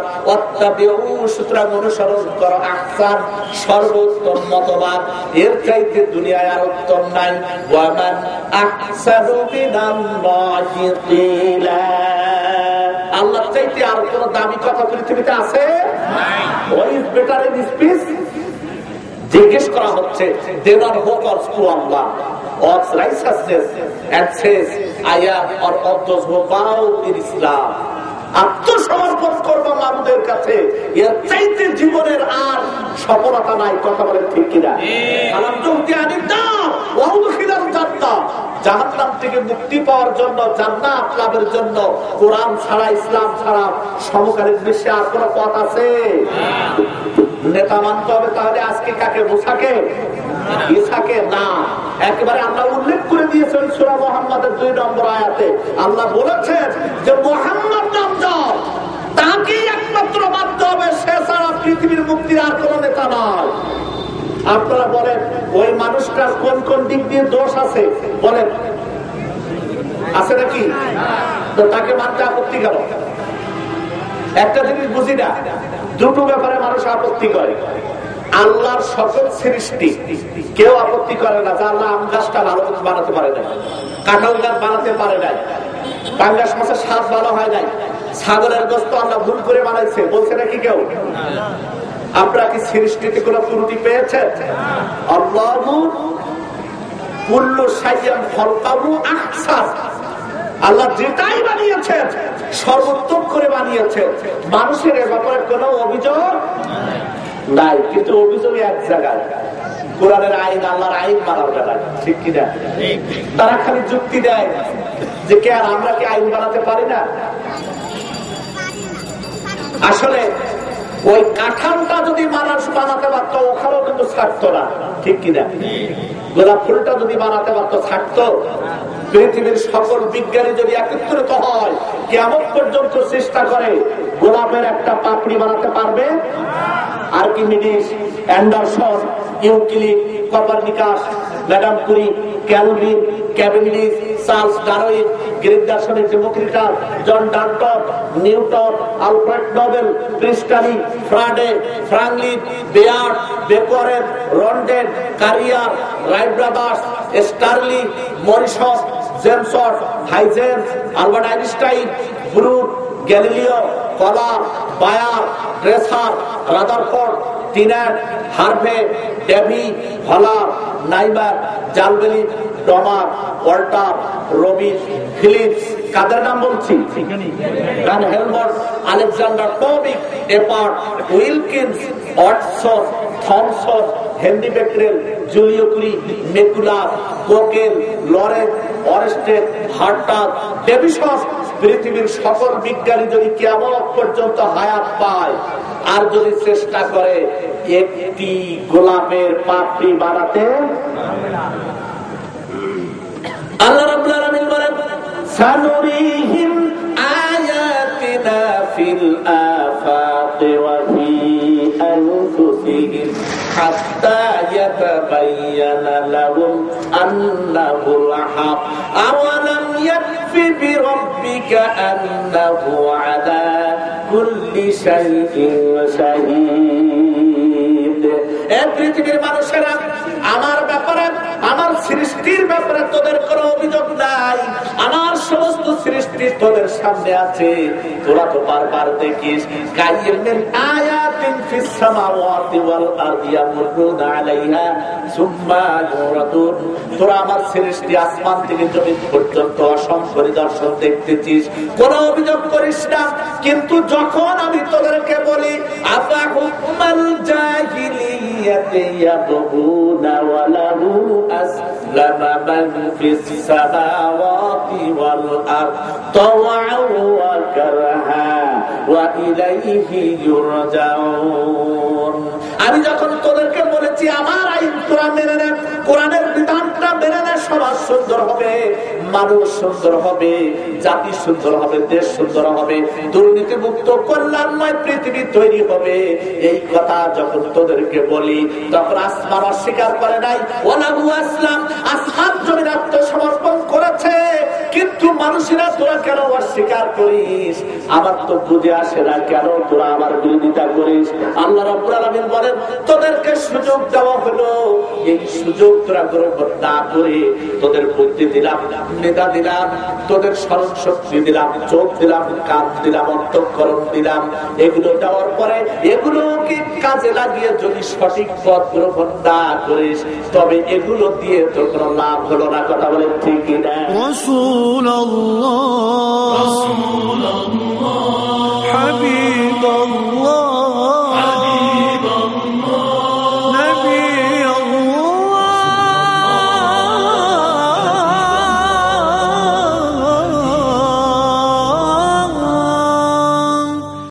সুতরাং অনুসরণ করো আহসান, সর্বোত্তম মতবাদ, এর চাইতে দুনিয়ায় আর উত্তম নাই। ওয়ামান আহসানু মিনাল্লাহি কিলা, আল্লাহর চাইতে আর কোন দামি কথা পৃথিবীতে আছে? What is better in speech? জিজ্ঞেস করা হচ্ছে, then our hope of Allah of righteousness and says I am or of those who bow in Islam। আত্মসমর্পণ করবো মাবুদের কাছে, এর চাইতে জীবনের আর সফলতা নাই। কথা বলেন ঠিক কিনা? জাহান্নাম থেকে মুক্তি পাওয়ার জন্য, জান্নাত লাভের জন্য কোরআন ছাড়া, ইসলাম ছাড়া সমকালীন বিশ্বে আর কোন পথ আছে? নেতা মানতে হবে। তাহলে আজকে কাকে? মুসাকে, ঈসাকে না। একেবারে আল্লাহ উল্লেখ করে দিয়েছেন সূরা মুহাম্মাদের 2 নম্বর আয়াতে। আল্লাহ বলেছেন যে মুহাম্মদ নামদার, তাকেই একমাত্র মানতে হবে, সে ছাড়া পৃথিবীর মুক্তির আর কোন নেতা নয়। আপনারা বলেন ওই মানুষটার কোন কোন দিক দিয়ে দোষ আছে? বলেন, আছে নাকি? তো তাকে মানতে আপত্তি কেন? একটা জিনিস বুঝি না, দুটো ব্যাপারে মানুষ আপত্তি করে। আল্লাহর সকল সৃষ্টি কেউ আপত্তি করে না যে আল্লাহ আম গাছটা ভালো বানাতে পারে নাই, কাঁঠাল গাছ বানাতে পারে নাই, পাঙ্গাস মাছের স্বাদ ভালো হয় নাই, ছাগলের গোশত আল্লাহ ভুল করে বানাইছে, বলছে নাকি কেউ? আপনারা কি সৃষ্টিতে কোনো ত্রুটি পেয়েছেন? আল্লাহু কুল্লু শাইইন খালাকাহু আহসান। আল্লাহ যেটাই বানিয়েছেন সর্বোত্তম করে বানিয়েছেন। মানুষের এ ব্যাপারে কোনো অভিযোগ নাই, কিন্তু অভিযোগ এক জায়গায়, কোরআনের আইন, আল্লাহর আইন মানার বেলায়, ঠিক কিনা? তারা খালি যুক্তি দেয় যে কে আর আমরা কি আইন বানাতে পারি না? আসলে ওই কাঠামটা যদি মানুষ বানাতে পারতো ওখানেও কিন্তু ছাড়তো না, ঠিক কিনা? গোলাপ ফুলটা যদি বানাতে পারতো ছাড়তো? পৃথিবীর সকল বিজ্ঞানী যদি একত্রিত হয় কিয়ামত পর্যন্ত চেষ্টা করে, গোলাপের একটা পাপড়ি বানাতে পারবে? Archimedes, Anderson, Euclid, Copernicus, madam Curie, Kelvin, Cavendish, Charles Darwin, Greek দার্শনিক Democritus, John Dalton, Newton, Alfred Nobel, Priestley, Faraday, Franklin, Baird, Becquerel, Roentgen, Carrier, Wright brothers, Starley, Morrison, James Watt, Huygens, Albert Einstein, ব্রুট, Galileo, কলার, Bayer, ট্রেসার, Rutherford, টিনাট, Harvey, Davy, Haller, নাইমার, জালবেলি, Thomas, Walter, Robin, Phillips, কাদের নাম বলছি? Van Helmont, Alexander পভিক, Appert, Wilkins, Watson, Thomson, Henri Becquerel, Joliot Curie, মেকুলাস, Gokhale, Lawrence, অরেস্টেড, hater, Davidson, পৃথিবীর সকল বিজ্ঞানী যদি কিয়ামত পর্যন্ত হায়াত পায় আর যদি চেষ্টা করে একটি গোলাপের পাপড়ি বানাতে, আল্লাহ রাব্বুল আলামিন বলেন সানুরিহিম আয়াতিনা ফিল আফাকি ওয়া ফি আনফুসিহিম হাত্তা ইয়াতাবায়ানা লাহুম আন্নাহুল হক আওয়ালাম ইয়াকফি বিরাব্বিকা আন্নাহু আলা কুল্লি শাইইন শাহীদ। এই পৃথিবীর মানুষেরা আমার ব্যাপারে, আমার সৃষ্টির ব্যাপারে তোদের কোনো অভিযোগ নাই। আমার সমস্ত সৃষ্টি তোদের সামনে আছে, তোরা তো বারবার দেখিস কাইয়্যিমিন আয়াতিন ফিস সামাওয়াতি ওয়াল আরদি ইয়ামুরুনা আলাইহা সুম্মা ইউরাদুন। তোরা আমার সৃষ্টি আসমান থেকে জমিন পর্যন্ত অসংখ্য নিদর্শন দেখতেছিস, কোনো অভিযোগ করিস না। কিন্তু যখন আমি তোদেরকে বলি আফা হুকমাল জাহিলিয়াতি ইয়াবগুনা ওয়া লাহু আসলামা মান ফিস সামাওয়াতি ওয়াল আরদ তাওআন ওয়া কারহা ওয়া ইলাইহি ইউরজাউন। আমি যখন তোদেরকে বলেছি আমার আইন তোরা মেনে নে, কোরআনের বিধানটা মেনে নে, সমাজ সুন্দর হবে, মানুষ সুন্দর হবে, জাতি সুন্দর হবে, দেশ সুন্দর হবে, দুর্নীতি মুক্ত কল্যাণময় পৃথিবী তৈরি হবে, এই কথা যখন তোদেরকে বলি তখন আসমান অস্বীকার করে নাই। ওয়ালাহু আসলাম, আসমান জমিন আত্মসমর্পণ করেছে, কিন্তু মানুষেরা তোরা কেন অস্বীকার করিস? আমার তো বুঝে আসে না কেন তোরা আমার বিরোধিতা করিস। আল্লাহ রাব্বুল আলামিন বলেন তোদেরকে সুযোগ দেওয়া হলো, এই সুযোগ তোরা গ্রহণ না করে তোদের বুদ্ধি দিলাম, মেধা দিলাম, তোদের স্মরণ শক্তি দিলাম, চোখ দিলাম, কান দিলাম, অন্তঃকরণ দিলাম, এগুলো দেওয়ার পরে এগুলোকে কাজে লাগিয়ে যদি সঠিক পথ গ্রহণ না করিস তবে এগুলো দিয়ে তোর কোনো লাভ হলো না। কথা বলেন ঠিক কিনা? রাসূলুল্লাহ হাবিবাল্লাহ